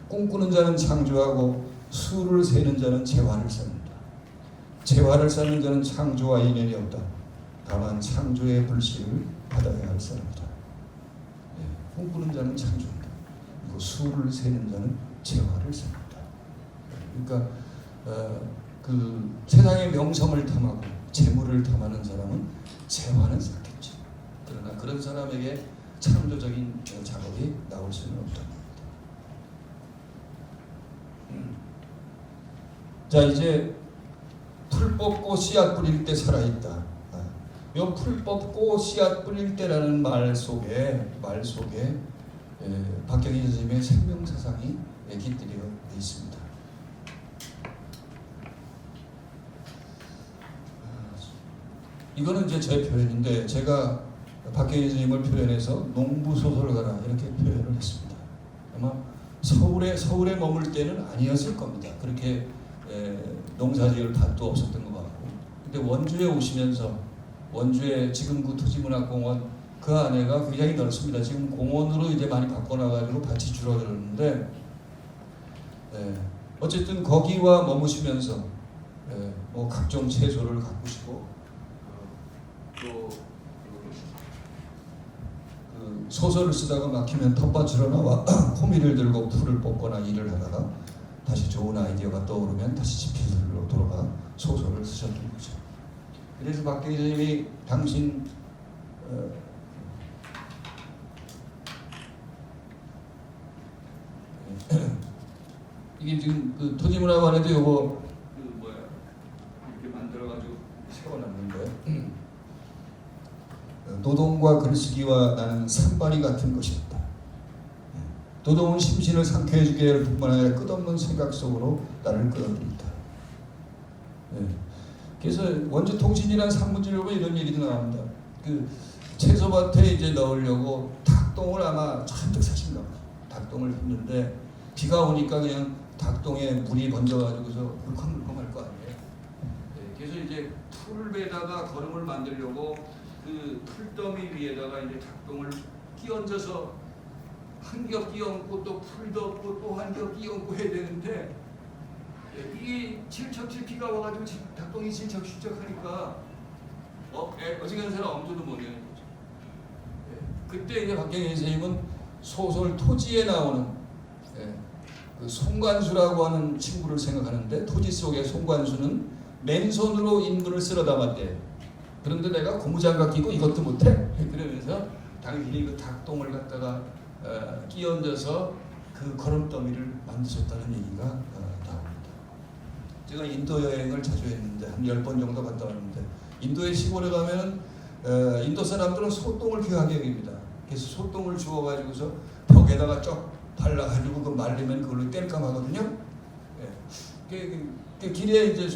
꿈꾸는 자는 창조하고 수를 세는 자는 재화를 쌓는다. 재화를 쌓는 자는 창조와 인연이 없다. 다만 창조의 불씨를 받아야 할 사람이다. 네. 꿈꾸는 자는 창조한다. 그리고 수를 세는 자는 재화를 쌓는다. 그러니까 그 세상의 명성을 탐하고 재물을 탐하는 사람은 재화는 쌓겠죠. 그러나 그런 사람에게 창조적인 작업이 나올 수는 없다. 자, 이제 풀 뽑고 씨앗 뿌릴 때 살아있다. 이 풀 뽑고 씨앗 뿌릴 때라는 말 속에 박경리 선생님의 생명 사상이 깃들여 있습니다. 이거는 이제 제 표현인데 제가 박경리 선생님을 표현해서 농부 소설가라 이렇게 표현을 했습니다. 아마 서울에 머물 때는 아니었을 겁니다. 그렇게 농사지을 밭도 없었던 것 같고. 근데 원주에 오시면서 원주에 지금 그 토지문화공원 그 안에가 굉장히 넓습니다. 지금 공원으로 이제 많이 바꿔놔가지고 밭이 줄어들었는데 어쨌든 거기와 머무시면서 뭐 각종 채소를 가꾸시고 또 소설을 쓰다가 막히면 텃밭으로 나와 호미를 들고 풀을 뽑거나 일을 하다가 다시 좋은 아이디어가 떠오르면 다시 집필로 돌아가 소설을 쓰셨던 거죠. 그래서 박경리 선생님이 당신 이게 지금 그 토지문화관에도 요거 이렇게 만들어가지고 세워놨는데 노동과 글쓰기와 나는 산발이 같은 것이었다. 노동은 심신을 상쾌해주게 할 뿐만 아니라 끝없는 생각 속으로 나를 끌어들인다. 그래서 원주통신이라는 산문집에 보면 이런 얘기도 나옵니다. 그 채소밭에 이제 넣으려고 닭똥을 아마 잔뜩 사신가 봐요. 닭똥을 했는데 비가 오니까 그냥 닭똥에 물이 번져가지고서 물컹물컹할 거 아니에요. 그래서 이제 풀에다가 거름을 만들려고 그 풀더미 위에다가 이제 닭똥을 끼얹어서 한 겹 끼얹고 또 풀 덮고 또 한 겹 끼얹고 해야 되는데 이게 질척질 비가 와가지고 닭똥이 질척질척하니까 어지간한 사람 엄두도 못 내는 거죠. 그때 이제 박경리 선생님은 소설 토지에 나오는 그 송관수라고 하는 친구를 생각하는데 토지 속의 송관수는 맨손으로 인물을 쓸어 담았대. 그런데 내가 고무장갑 끼고 이것도 못해? 그러면서 당신이 그 닭똥을 갖다가 끼얹어서 그 거름더미를 만드셨다는 얘기가 나옵니다. 제가 인도 여행을 자주 했는데 한 10번 정도 갔다 왔는데 인도의 시골에 가면 인도 사람들은 소똥을 귀하게 여깁니다. 그래서 소똥을 주워가지고서 벽에다가 쫙 발라가지고 그 말리면 그걸로 뗄감 하거든요. 그 길에 이제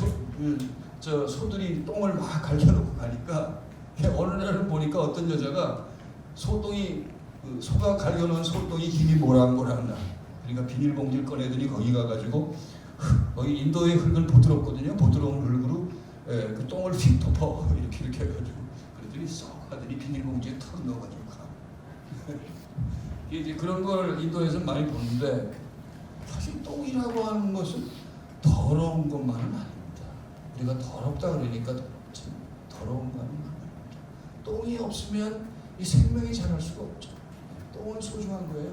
소들이 똥을 막 갈겨놓고 가니까 어느 날은 보니까 어떤 여자가 소똥이 그 소가 갈겨놓은 소똥이 김이 모락모락 나. 그러니까 비닐봉지를 꺼내더니 거기 가가지고 거기 인도의 흙은 부드럽거든요. 부드러운 흙으로 그 똥을 휙 덮어 이렇게 해가지고 그랬더니 쏙 하더니 비닐봉지에 턱 넣어가지고 가. 이제 그런 걸 인도에서 많이 보는데 사실 똥이라고 하는 것은 더러운 것만은 아닙니다. 우리가 더럽다 그러니까 참 더러운 거 아닙니다. 똥이 없으면 이 생명이 자랄 수가 없죠. 똥은 소중한 거예요.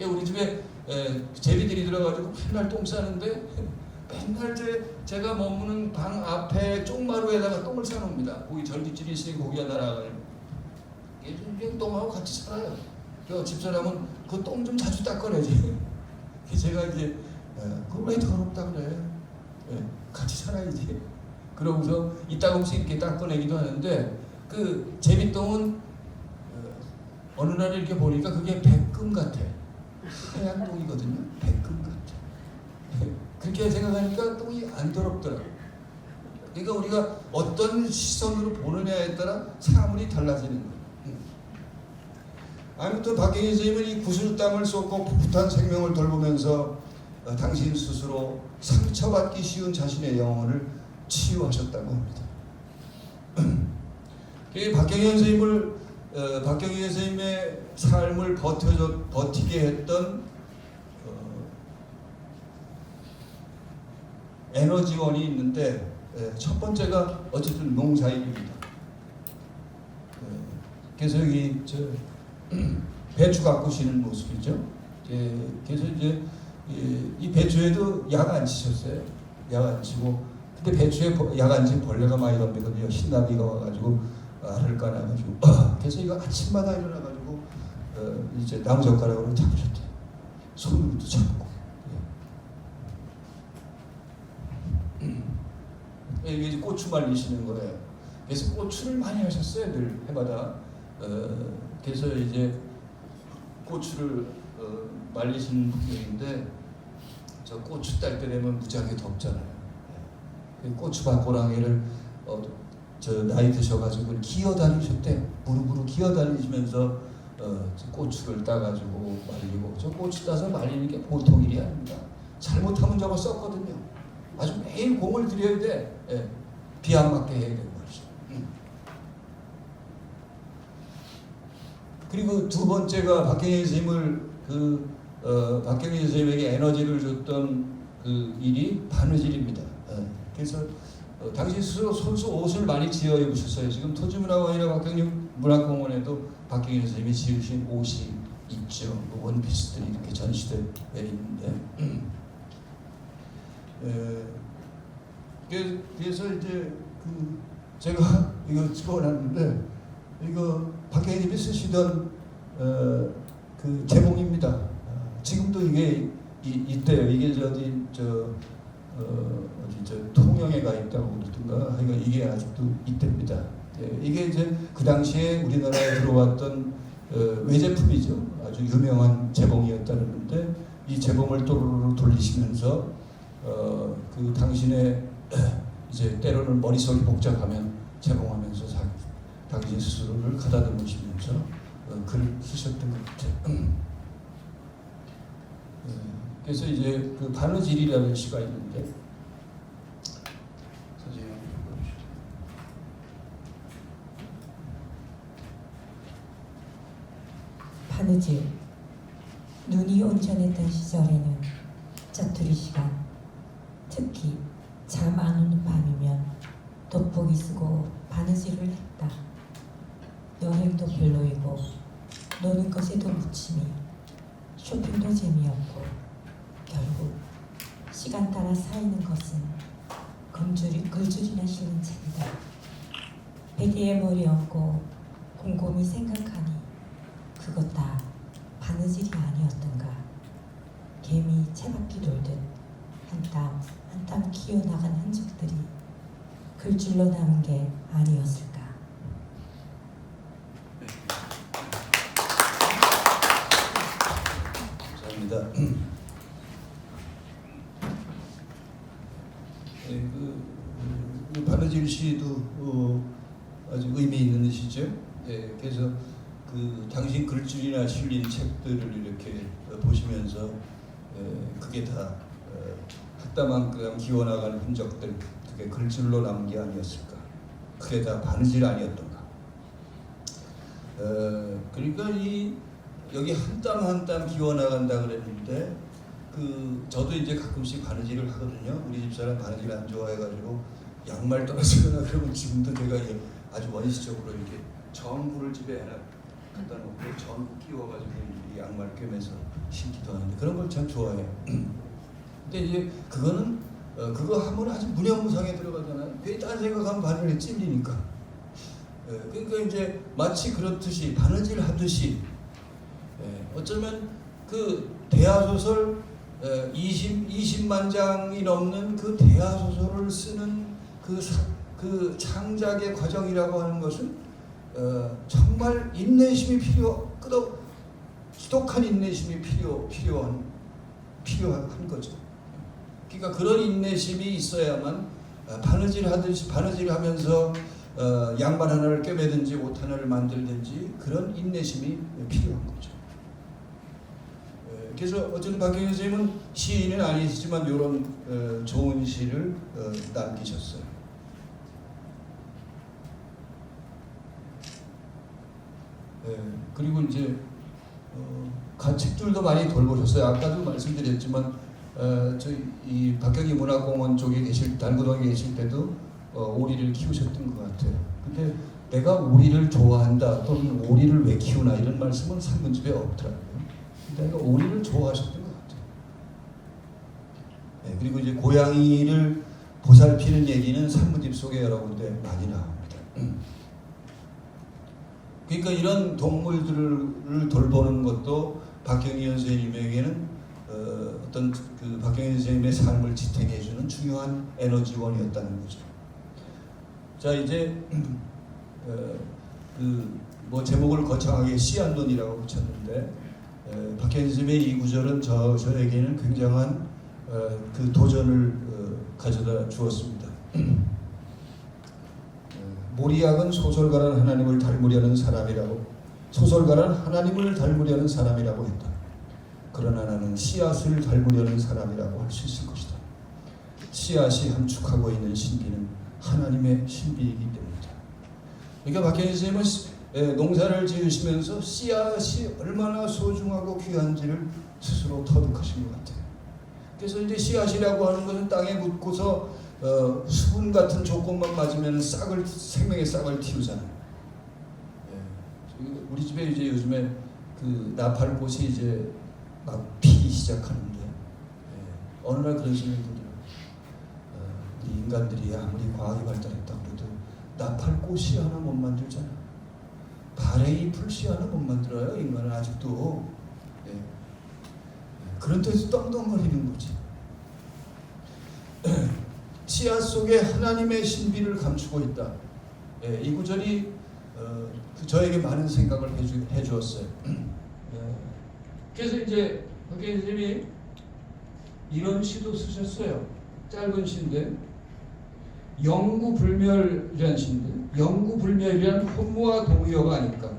우리 집에 제비들이 들어가지고 맨날 똥 싸는데 맨날 제가 머무는 방 앞에 쪽마루에다가 똥을 싸놓습니다. 거기 전기줄이 있으니 거기가 날아가요. 얘 똥하고 같이 살아요. 집사람은 그 똥 좀 자주 닦아내지. 제가 이제 그걸 왜 더럽다 그래? 같이 살아야지. 그러고서 이따금씩 이렇게 닦아내기도 하는데 그 제비똥은 어느 날 이렇게 보니까 그게 백금 같아. 하얀 똥이거든요. 백금 같아. 그렇게 생각하니까 똥이 안 더럽더라고. 그러니까 우리가 어떤 시선으로 보느냐에 따라 사물이 달라지는 거예요. 아무튼 박경희 선생님은 이 구슬땀을 쏟고 풋풋한 생명을 돌보면서 당신 스스로 상처받기 쉬운 자신의 영혼을 치유하셨다고 합니다. 박경희 선생님의 삶을 버티게 했던 에너지원이 있는데 첫 번째가 어쨌든 농사일입니다. 그래서 여기 배추 가꾸시는 모습이죠. 그래서 이제 이 배추에도 약 안 치셨어요. 약 안 치고 근데 배추에 약 안 친 벌레가 많이 덤비거든요. 신나비가 와가지고 알을 까놔가지고 그래서 이거 아침마다 일어나가지고 이제 나무젓가락으로 잡으셨대요. 손으로도 잡고. 이게 고추 말리시는 거예요. 그래서 고추를 많이 하셨어요. 늘 해마다. 그래서 이제 고추를 말리시는 분들인데 저 고추 딸 때 되면 무지하게 덥잖아요. 고추밭 고랑이를 저 나이 드셔가지고 기어다니셨대. 무릎으로 기어다니시면서 고추를 따가지고 말리고 저 고추 따서 말리는 게 보통 일이 아닙니다. 잘못하면 저거 썩거든요. 아주 매일 공을 들여야 돼. 비 안 맞게 해야 되는 거죠. 그리고 두 번째가 박경희 선생님을 박경희 선생님에게 에너지를 줬던 그 일이 바느질입니다. 그래서 당시 스스로 손수 옷을 많이 지어 입으셨어요. 지금 토지문화원이나 박경희 문화공원에도 박경희 선생님이 지으신 옷이 있죠. 원피스들이 이렇게 전시되어 있는데. 그래서 이제 제가 이거 찍어놨는데 이거 박경희님이 쓰시던 그 제목입니다. 지금도 이게 있대요. 이게 어디 통영에 가 있다고 그러던가. 그러니까 이게 아직도 있답니다. 이게 이제 그 당시에 우리나라에 들어왔던 외제품이죠. 아주 유명한 재봉이었다는데 이 재봉을 또르르 돌리시면서 그 당신의 이제 때로는 머릿속이 복잡하면 재봉하면서 당신 스스로를 가다듬으시면서 글을 쓰셨던 것 같아요. 그래서 이제 그 바느질이라는 시가 있는데 선생님 읽어주시죠. 바느질. 눈이 온전했던 시절에는 짜투리 시간, 특히 잠 안 오는 밤이면 돋보기 쓰고 바느질을 했다. 여행도 별로이고 노는 것에도 무침이, 쇼핑도 재미없고 결국 시간 따라 쌓이는 것은 글줄이나 실린 책이다. 베개에 머리 얹고 곰곰이 생각하니 그것 다 바느질이 아니었던가. 개미 채바퀴 돌듯 한 땀 한 땀 키워나간 흔적들이 글줄로 남은 게 아니었을까. 감사합니다. 그 바느질 시도 아주 의미 있는 시죠. 예, 그래서 그 당신 글줄이나 실린 책들을 이렇게 보시면서 그게 다 학다만큼 기워나간 흔적들, 그게 글줄로 남은 게 아니었을까? 그게 다 바느질 아니었던가? 그러니까 여기 한 땀 한 땀 기워나간다 그랬는데 저도 이제 가끔씩 바느질을 하거든요. 우리 집사람 바느질 안 좋아해가지고 양말 떨어지거나 그러면 지금도 제가 아주 원시적으로 이렇게 전구를 집에 갖다 놓고 전구 끼워가지고 이 양말 꿰매서 신기도 하는데 그런 걸 참 좋아해요. 근데 이제 그거는 그거 하면 아주 무념무상에 들어가잖아요. 괜히 딴 생각하면 바늘에 찔리니까. 그러니까 이제 마치 그렇듯이 바느질 하듯이 어쩌면 그 대하소설 20만 장이 넘는 그 대하소설을 쓰는 그 창작의 과정이라고 하는 것은 정말 인내심이 지독한 인내심이 필요한 거죠. 그러니까 그런 인내심이 있어야만 바느질하면서 양말 하나를 꿰매든지 옷 하나를 만들든지 그런 인내심이 필요한 거죠. 그래서 어쨌든 박경현 선생님은 시인은 아니시지만 이런 좋은 시를 남기셨어요. 그리고 이제 가축들도 많이 돌보셨어요. 아까도 말씀드렸지만 이 박경희 문화공원 쪽에 달구동에 계실 때도 오리를 키우셨던 것 같아요. 근데 내가 오리를 좋아한다 또는 오리를 왜 키우나 이런 말씀은 산문집에 없더라고요. 내가 오리를 좋아하셨던 것 같아요. 그리고 이제 고양이를 보살피는 얘기는 산문집 속에 여러 군데 많이 나옵니다. 그러니까 이런 동물들을 돌보는 것도 박경희 선생님에게는 어떤 그 박경희 선생님의 삶을 지탱해주는 중요한 에너지원이었다는 거죠. 자 이제 뭐 제목을 거창하게 씨앗론이라고 붙였는데 박경희 선생님의 이 구절은 저에게는 굉장한 그 도전을 가져다 주었습니다. 모리약은 소설가란 하나님을 닮으려는 사람이라고 했다. 그러나 나는 씨앗을 닮으려는 사람이라고 할 수 있을 것이다. 씨앗이 함축하고 있는 신비는 하나님의 신비이기 때문이다. 그러니까 박경희 선생님은 농사를 지으시면서 씨앗이 얼마나 소중하고 귀한지를 스스로 터득하신 것 같아요. 그래서 이제 씨앗이라고 하는 것은 땅에 묻고서 수분 같은 조건만 맞으면 생명의 싹을 틔우잖아요. 우리 집에 이제 요즘에 그 나팔꽃이 이제 막 피기 시작하는데 어느 날 그런 생각이 들어요. 우리 인간들이 아무리 과학이 발달했다고 해도 나팔꽃이 하나 못 만들잖아. 발에 풀씨 하나 못 만들어요. 인간은 아직도. 그런 데서 떵떵거리는 거지. 씨앗 속에 하나님의 신비를 감추고 있다. 이 구절이 저에게 많은 생각을 해주었어요. 그래서 이제 박경희 선생님이 이런 시도 쓰셨어요. 짧은 시인데 영구불멸이라는 시인데 영구불멸이란 혼무와 동의어가 아닐까.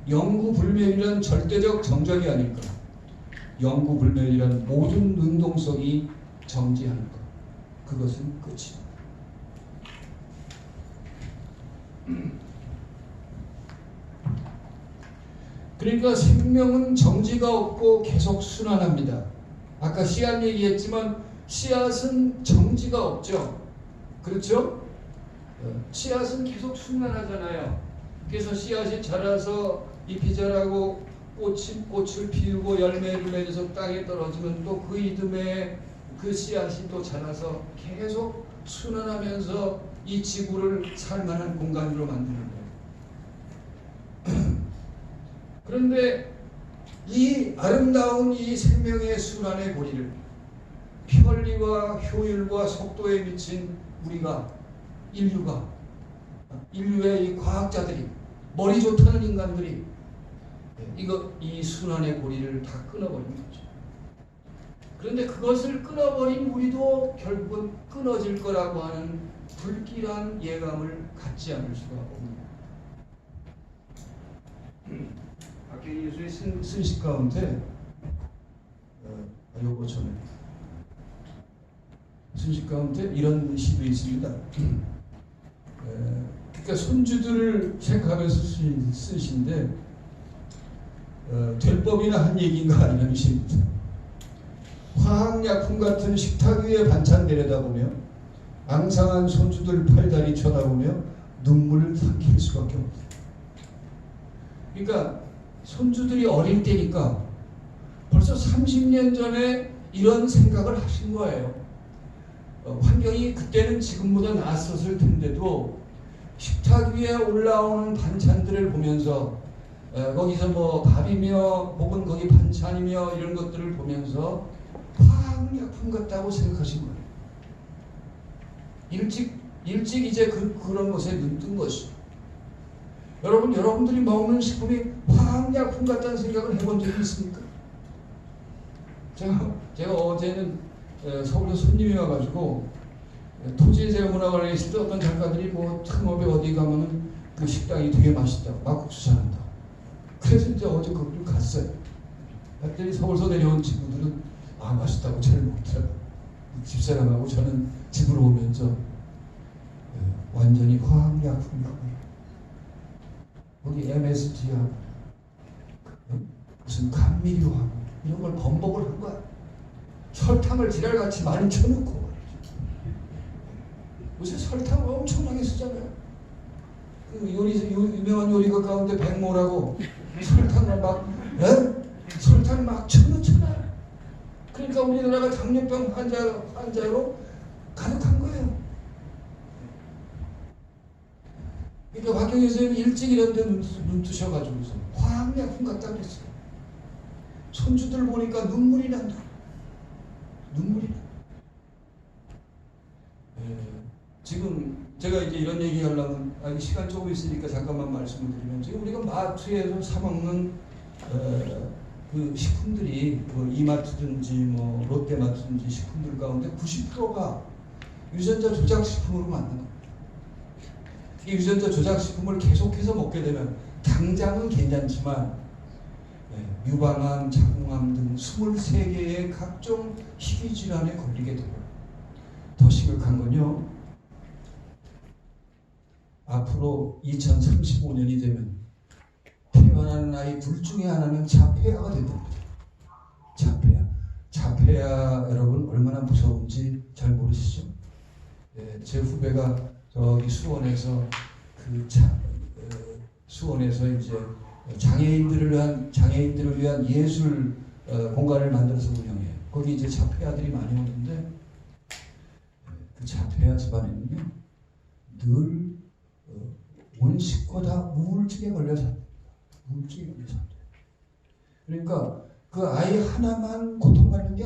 영구불멸이란 절대적 정적이 아닐까. 영구불멸이란 모든 능동성이 정지하는 것. 그것은 끝이다. 그러니까 생명은 정지가 없고 계속 순환합니다. 아까 씨앗 얘기했지만 씨앗은 정지가 없죠. 그렇죠? 씨앗은 계속 순환하잖아요. 그래서 씨앗이 자라서 잎이 자라고 꽃을 피우고 열매를 맺어서 땅에 떨어지면 또 그 이듬해 그 씨앗이 또 자라서 계속 순환하면서 이 지구를 살만한 공간으로 만드는 거예요. 그런데 이 아름다운 이 생명의 순환의 고리를 편리와 효율과 속도에 미친 인류의 이 과학자들이 머리 좋다는 인간들이 이 순환의 고리를 다 끊어버린 거죠. 그런데 그것을 끊어버린 우리도 결국은 끊어질 거라고 하는 불길한 예감을 갖지 않을 수가 없습니다. 박경희 교수의 쓴식 가운데 요거 전에 쓴식 가운데 이런 시도 있습니다. 그러니까 손주들을 생각하면서 쓴 시인데 될 법이나 한 얘기인가 이런 시입니다. 화학약품 같은 식탁 위에 반찬 내려다보며 앙상한 손주들 팔다리 쳐다보며 눈물을 삼킬 수밖에 없어요. 그러니까 손주들이 어릴 때니까 벌써 30년 전에 이런 생각을 하신 거예요. 환경이 그때는 지금보다 낫었을 텐데도 식탁 위에 올라오는 반찬들을 보면서 거기서 뭐 밥이며 혹은 거기 반찬이며 이런 것들을 보면서 화학약품 같다고 생각하신 거예요. 일찍 이제 그런 것에 눈뜬 것이죠. 여러분들이 먹는 식품이 화학약품 같다는 생각을 해본 적이 있습니까? 제가 어제는 서울에 손님이 와가지고 토지재문화관에 있을 때 어떤 작가들이 뭐 틈업에 어디 가면은 그 식당이 되게 맛있다고 막국수 잘한다. 그래서 이제 어제 거기를 갔어요. 그랬더니 서울서 내려온 친구들은 맛있다고 잘 먹더라고요. 집사람하고 저는 집으로 오면서 완전히 화학약품이라고 거기 MSG하고 무슨 감미료하고 이런 걸 번복을 한 거야. 설탕을 지랄같이 많이 쳐놓고 요새 설탕 엄청나게 쓰잖아요. 그 유명한 요리가 가운데 백모라고 설탕을 설탕 막 쳐놓잖아요. 그러니까 우리나라가 당뇨병 환자로 가득한 거예요. 그러니까 박경희 선생님이 일찍 이런 데 눈 뜨셔가지고서 화학약품 같다 그랬어요. 손주들 보니까 눈물이 난다. 눈물이 난다. 지금 제가 이제 이런 얘기 하려면 시간 조금 있으니까 잠깐만 말씀을 드리면 지금 우리가 마트에서 사 먹는 그 식품들이 뭐 이마트든지 뭐 롯데마트든지 식품들 가운데 90%가 유전자 조작 식품으로 만든 겁니다. 이 유전자 조작 식품을 계속해서 먹게 되면 당장은 괜찮지만 유방암, 자궁암 등 23개의 각종 희귀질환에 걸리게 되고 더 심각한 건요. 앞으로 2035년이 되면 태어나는 아이 둘 중에 하나는 자폐아가 된답니다. 자폐아 여러분 얼마나 무서운지 잘 모르시죠? 제 후배가 저기 수원에서 수원에서 이제 장애인들을 위한 예술 공간을 만들어서 운영해요. 거기 이제 자폐아들이 많이 오는데 그 자폐아 집안에는요 늘 원식과 우울증에 걸려서 그러니까 그 아이 하나만 고통받는 게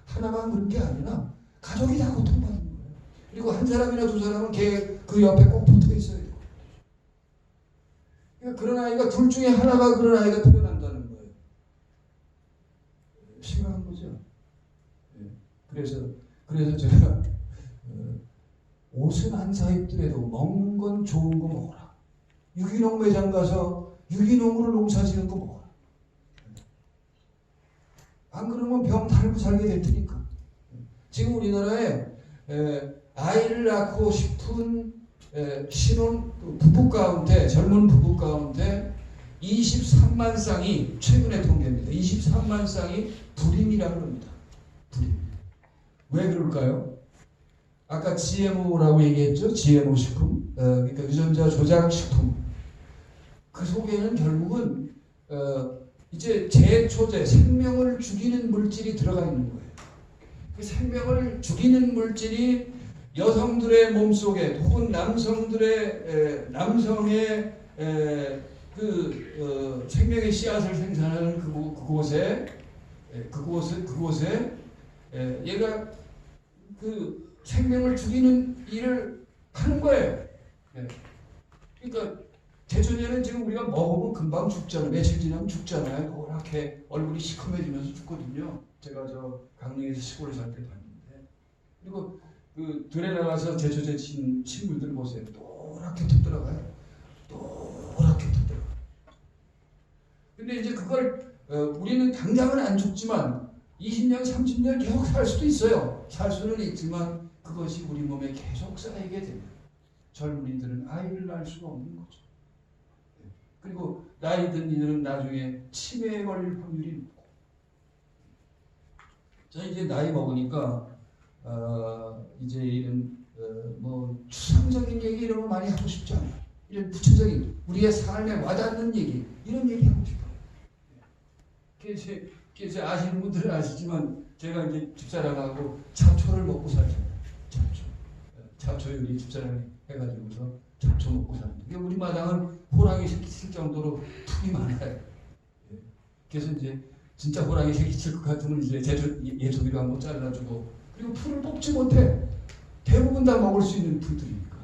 하나만 그런 게 아니라 가족이 다 고통받는 거예요. 그리고 한 사람이나 두 사람은 그 옆에 꼭 붙어 있어요. 그러니까 그런 아이가 둘 중에 하나가 그런 아이가 태어난다는 거예요. 심각한 거죠. 그래서 제가 옷은 안 사 입더라도 먹는 건 좋은 거 먹어라. 유기농 매장 가서 유기농으로 농사 지은 거 먹어라. 안 그러면 병 달고 살게 될 테니까. 지금 우리나라에 아이를 낳고 싶은 신혼 부부 가운데 젊은 부부 가운데 23만 쌍이 최근에 통계입니다. 23만 쌍이 불임이라고 합니다. 불임. 왜 그럴까요? 아까 GMO라고 얘기했죠. GMO 식품, 그러니까 유전자 조작 식품. 그 속에는 결국은 이제 제초제, 생명을 죽이는 물질이 들어가 있는 거예요. 그 생명을 죽이는 물질이 여성들의 몸속에 혹은 남성의 생명의 씨앗을 생산하는 그곳에 얘가 그 생명을 죽이는 일을 하는 거예요. 그러니까 제초제는 지금 우리가 먹으면 금방 죽잖아요. 며칠 지나면 죽잖아요. 노랗게 얼굴이 시커매지면서 죽거든요. 제가 저 강릉에서 시골에 살 때 봤는데. 그리고 그 들에 나가서 제초제 친 식물들 보세요. 노랗게 툭 들어가요. 노랗게 툭 들어가요. 근데 이제 그걸 우리는 당장은 안 죽지만 20년, 30년 계속 살 수도 있어요. 살 수는 있지만 그것이 우리 몸에 계속 쌓이게 됩니다. 젊은이들은 아이를 낳을 수가 없는 거죠. 그리고 나이 든 이들은 나중에 치매에 걸릴 확률이 높고. 저는 이제 나이 먹으니까 이제 이런 뭐 추상적인 얘기 이런 거 많이 하고 싶지 않아요. 이런 구체적인 우리의 삶에 와닿는 얘기 이런 얘기 하고 싶어요. 그래서 아시는 분들은 아시지만 제가 이제 집사람하고 잡초를 먹고 살잖아요. 잡초 요리 집사람이 해가지고서 잡초 먹고 사는데 우리 마당은 호랑이 새끼 칠 정도로 풀이 많아요. 그래서 이제 진짜 호랑이 새끼 칠 것 같으면 이제 예초기로 한번 잘라주고 그리고 풀을 뽑지 못해. 대부분 다 먹을 수 있는 풀들이니까.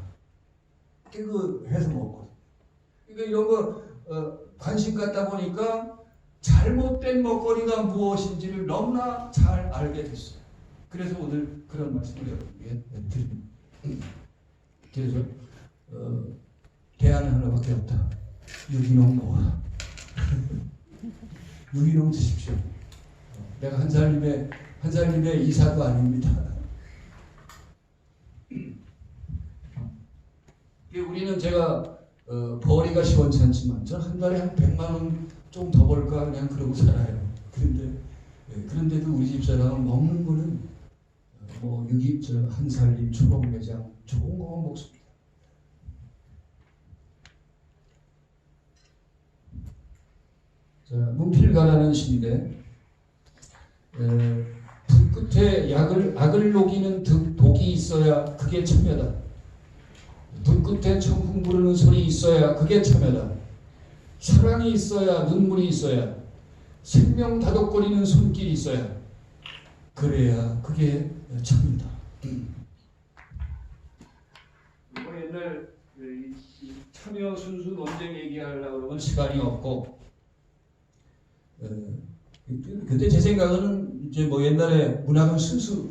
그 해서 먹고. 그러니까 이런 거 관심 갖다 보니까 잘못된 먹거리가 무엇인지를 너무나 잘 알게 됐어요. 그래서 오늘 그런 말씀을 여러분에게 드립니다. 그래서 대안은 하나밖에 없다. 유기농 먹어라. 유기농 드십시오. 내가 한 살님의 이사도 아닙니다. 우리는 제가 벌이가 시원찮지만 저는 한 달에 한 100만 원 좀 더 벌까 그냥 그러고 살아요. 그런데도 우리 집사람은 먹는 거는 뭐 한살림 초록매장 좋은 거만 먹습니다. 자, 문필가라는 시인데 불 끝에 악을 녹이는 독이 있어야 그게 참여다. 불 끝에 청풍 부르는 소리 있어야 그게 참여다. 사랑이 있어야 눈물이 있어야 생명 다독거리는 손길이 있어야 그래야 그게 참이다. 옛날 참여 순수 논쟁 얘기하려고 그러면 시간이 없고 그때 제 생각은 이제 뭐 옛날에 문학은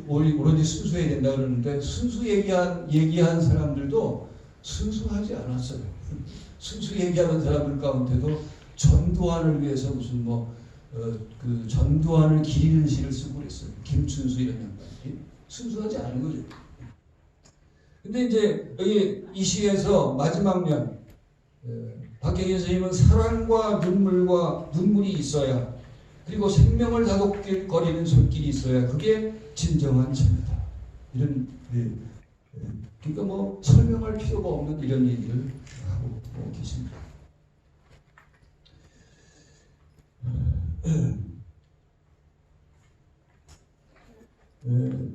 오로지 순수해야 된다 그러는데 순수 얘기한 사람들도 순수하지 않았어요. 순수 얘기하는 사람들 가운데도 전두환을 위해서 무슨 그 전두환을 기리는 시를 쓰고 그랬어요. 김춘수 이런 양반이 순수하지 않은 거죠. 근데 이제 여기 이 시에서 마지막 면 박경현 선생님은 사랑과 눈물이 있어야 그리고 생명을 다독거리는 손길이 있어야 그게 진정한 참이다. 이런 그러니까 뭐 설명할 필요가 없는 이런 얘기를 하고 계십니다.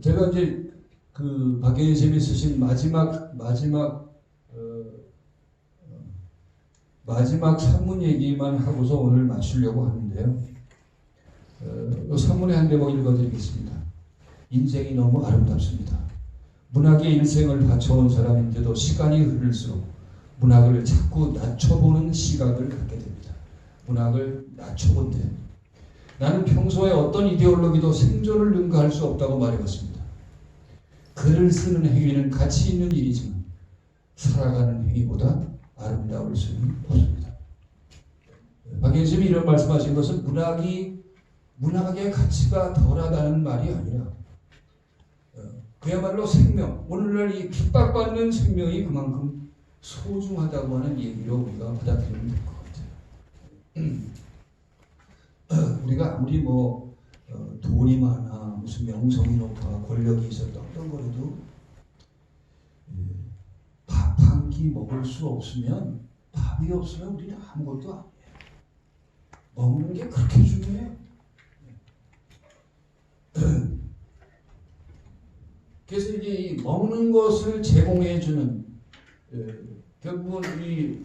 제가 이제 그 박경현 선생님이 쓰신 마지막 산문 얘기만 하고서 오늘 마치려고 하는데요. 산문의 한 대목 읽어드리겠습니다. 인생이 너무 아름답습니다. 문학에 일생을 바쳐온 사람인데도 시간이 흐를수록 문학을 자꾸 낮춰보는 시각을 갖게 됩니다. 문학을 낮춰본대. 나는 평소에 어떤 이데올로기도 생존을 능가할 수 없다고 말해봤습니다. 글을 쓰는 행위는 가치 있는 일이지만 살아가는 행위보다 아름다울 수는 없습니다. 박경현 선생님이 이런 말씀하신 것은 문학의 가치가 덜하다는 말이 아니라 그야말로 생명, 오늘날 이 핍박받는 생명이 그만큼 소중하다고 하는 얘기로 우리가 받아들이면 될 것 같아요. 우리가 아무리 돈이 많아, 무슨 명성이 높아, 권력이 있어 어떤 거라도 밥 한 끼 먹을 수 없으면 밥이 없으면 우리는 아무것도 아니에요. 먹는 게 그렇게 중요해요. 그래서 이제 이 먹는 것을 제공해주는 결국은 이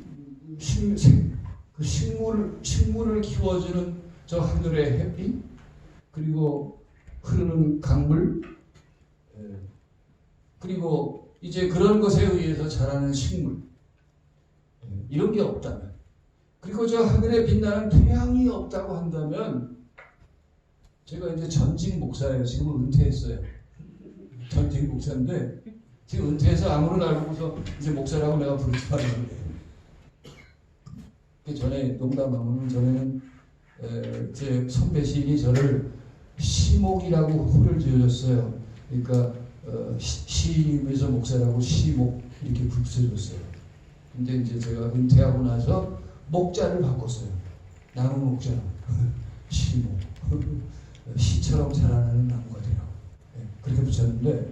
식물을 키워주는 저 하늘의 햇빛 그리고 흐르는 강물 그리고 이제 그런 것에 의해서 자라는 식물 이런 게 없다면, 그리고 저 하늘에 빛나는 태양이 없다고 한다면, 제가 이제 전직 목사예요. 지금은 은퇴했어요. 전직 목사인데 지금 은퇴해서 아무런 알고서 이제 목사라고 내가 부르지 말라고 그래요. 그 전에 농담하면 전에는 제 선배 시인이 저를 시목이라고 호를 지어줬어요. 그러니까 시임에서 목사라고 시목 이렇게 붙여줬어요. 근데 이제 제가 은퇴하고 나서 목자를 바꿨어요. 나무 목자. 시목. 시처럼 자라나는 나무가 되라고. 그렇게 붙였는데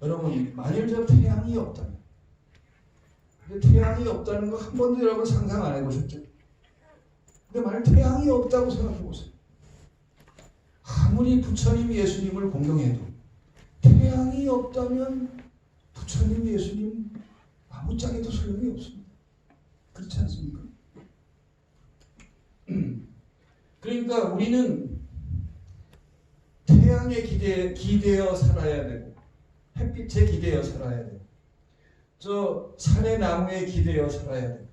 여러분, 만일 저 태양이 없다면, 근데 태양이 없다는 거 한 번도 여러분 상상 안 해보셨죠? 근데 만일 태양이 없다고 생각해 보세요. 아무리 부처님 예수님을 공경해도 태양이 없다면 부처님 예수님 아무짝에도 소용이 없습니다. 그렇지 않습니까? 그러니까 우리는 태양에 기대어 살아야 되고, 햇빛에 기대어 살아야 되고, 저 산의 나무에 기대어 살아야 되고.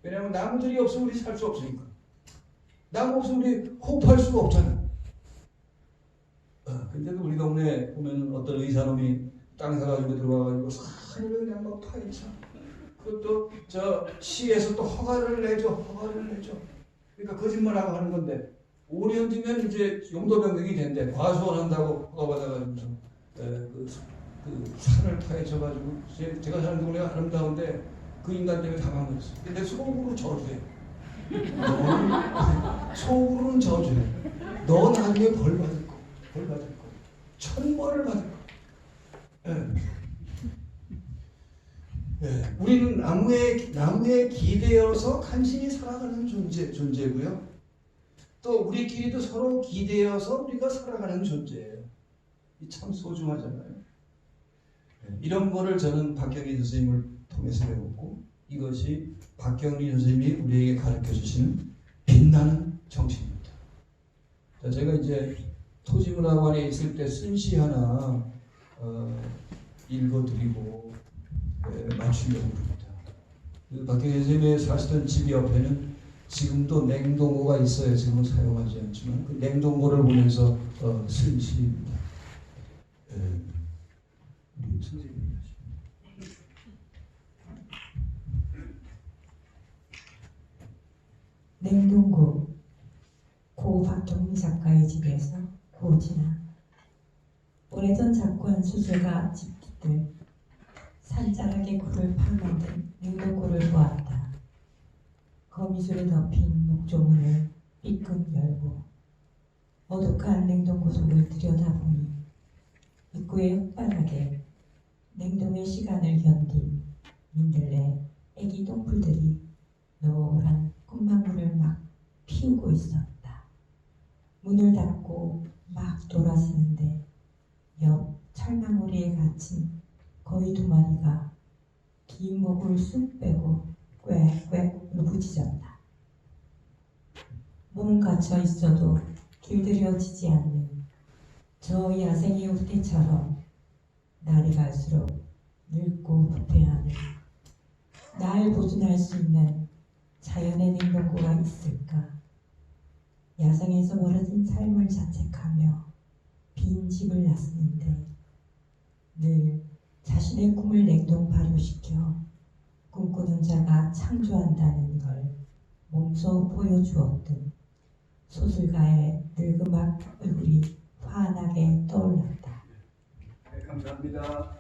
왜냐하면 나무들이 없으면 우리 살 수 없으니까. 나무 없으면 우리 호흡할 수가 없잖아. 근데도 우리 동네에 보면 어떤 의사놈이 땅 사가지고 들어와가지고 산을 그냥 막 파헤쳐. 그것도 저 시에서 또 허가를 내줘. 그러니까 거짓말하고 하는 건데 5년 뒤면 이제 용도 변경이 된대. 과수원한다고 허가 받아가지고서 그 산을 파헤쳐가지고 제가 사는 동네가 아름다운데 그 인간 때문에 다 망했어. 근데 속으로 저주해. 속으로는 저주해. 너 나중에 벌 받을 거. 천벌을 받을 거. 우리는 나무에 기대어서 간신히 살아가는 존재고요. 또 우리끼리도 서로 기대어서 우리가 살아가는 존재예요. 참 소중하잖아요. 이런 거를 저는 박경리 선생님을 통해서 배웠고, 이것이 박경리 선생님이 우리에게 가르쳐 주시는 빛나는 정신입니다. 자, 제가 이제 토지문화관에 있을 때 쓴 시 하나 읽어드리고 맞추려고 합니다. 그 박경리 선생님의 사시던 집 옆에는 지금도 냉동고가 있어요. 지금은 사용하지 않지만 그 냉동고를 보면서 쓴 시입니다. 우리 선생님이 하십니다. 냉동고. 고 박경리 작가의 집에서 고지나. 오래전 작고한 수술가 집기들 산자락에 굴을 파만든 냉동고를 보았다. 거미줄에 덮인 목조문을 삐끔 열고 어둑한 냉동고 속을 들여다보니 입구의 흙바닥에 냉동의 시간을 견딘 민들레 애기 똥풀들이 노란 꽃망울을 막 피우고 있었다. 문을 닫고 막 돌아서는데 옆 철망우리에 갇힌 거위 2마리가 긴 목을 쑥 빼고 꽥꽥 울부짖었다. 몸은 갇혀 있어도 길들여지지 않는 저 야생의 우대처럼 날이 갈수록 늙고 부패하는 날 보존할 수 있는 자연의 냉동고가 있을까? 야생에서 멀어진 삶을 자책하며 빈 집을 나서는데 늘 자신의 꿈을 냉동 발효시켜 꿈꾸는 자가 창조한다는 걸 몸소 보여주었던 소설가의 늙음악 얼굴이 환하게 떠올랐다. 네, 감사합니다.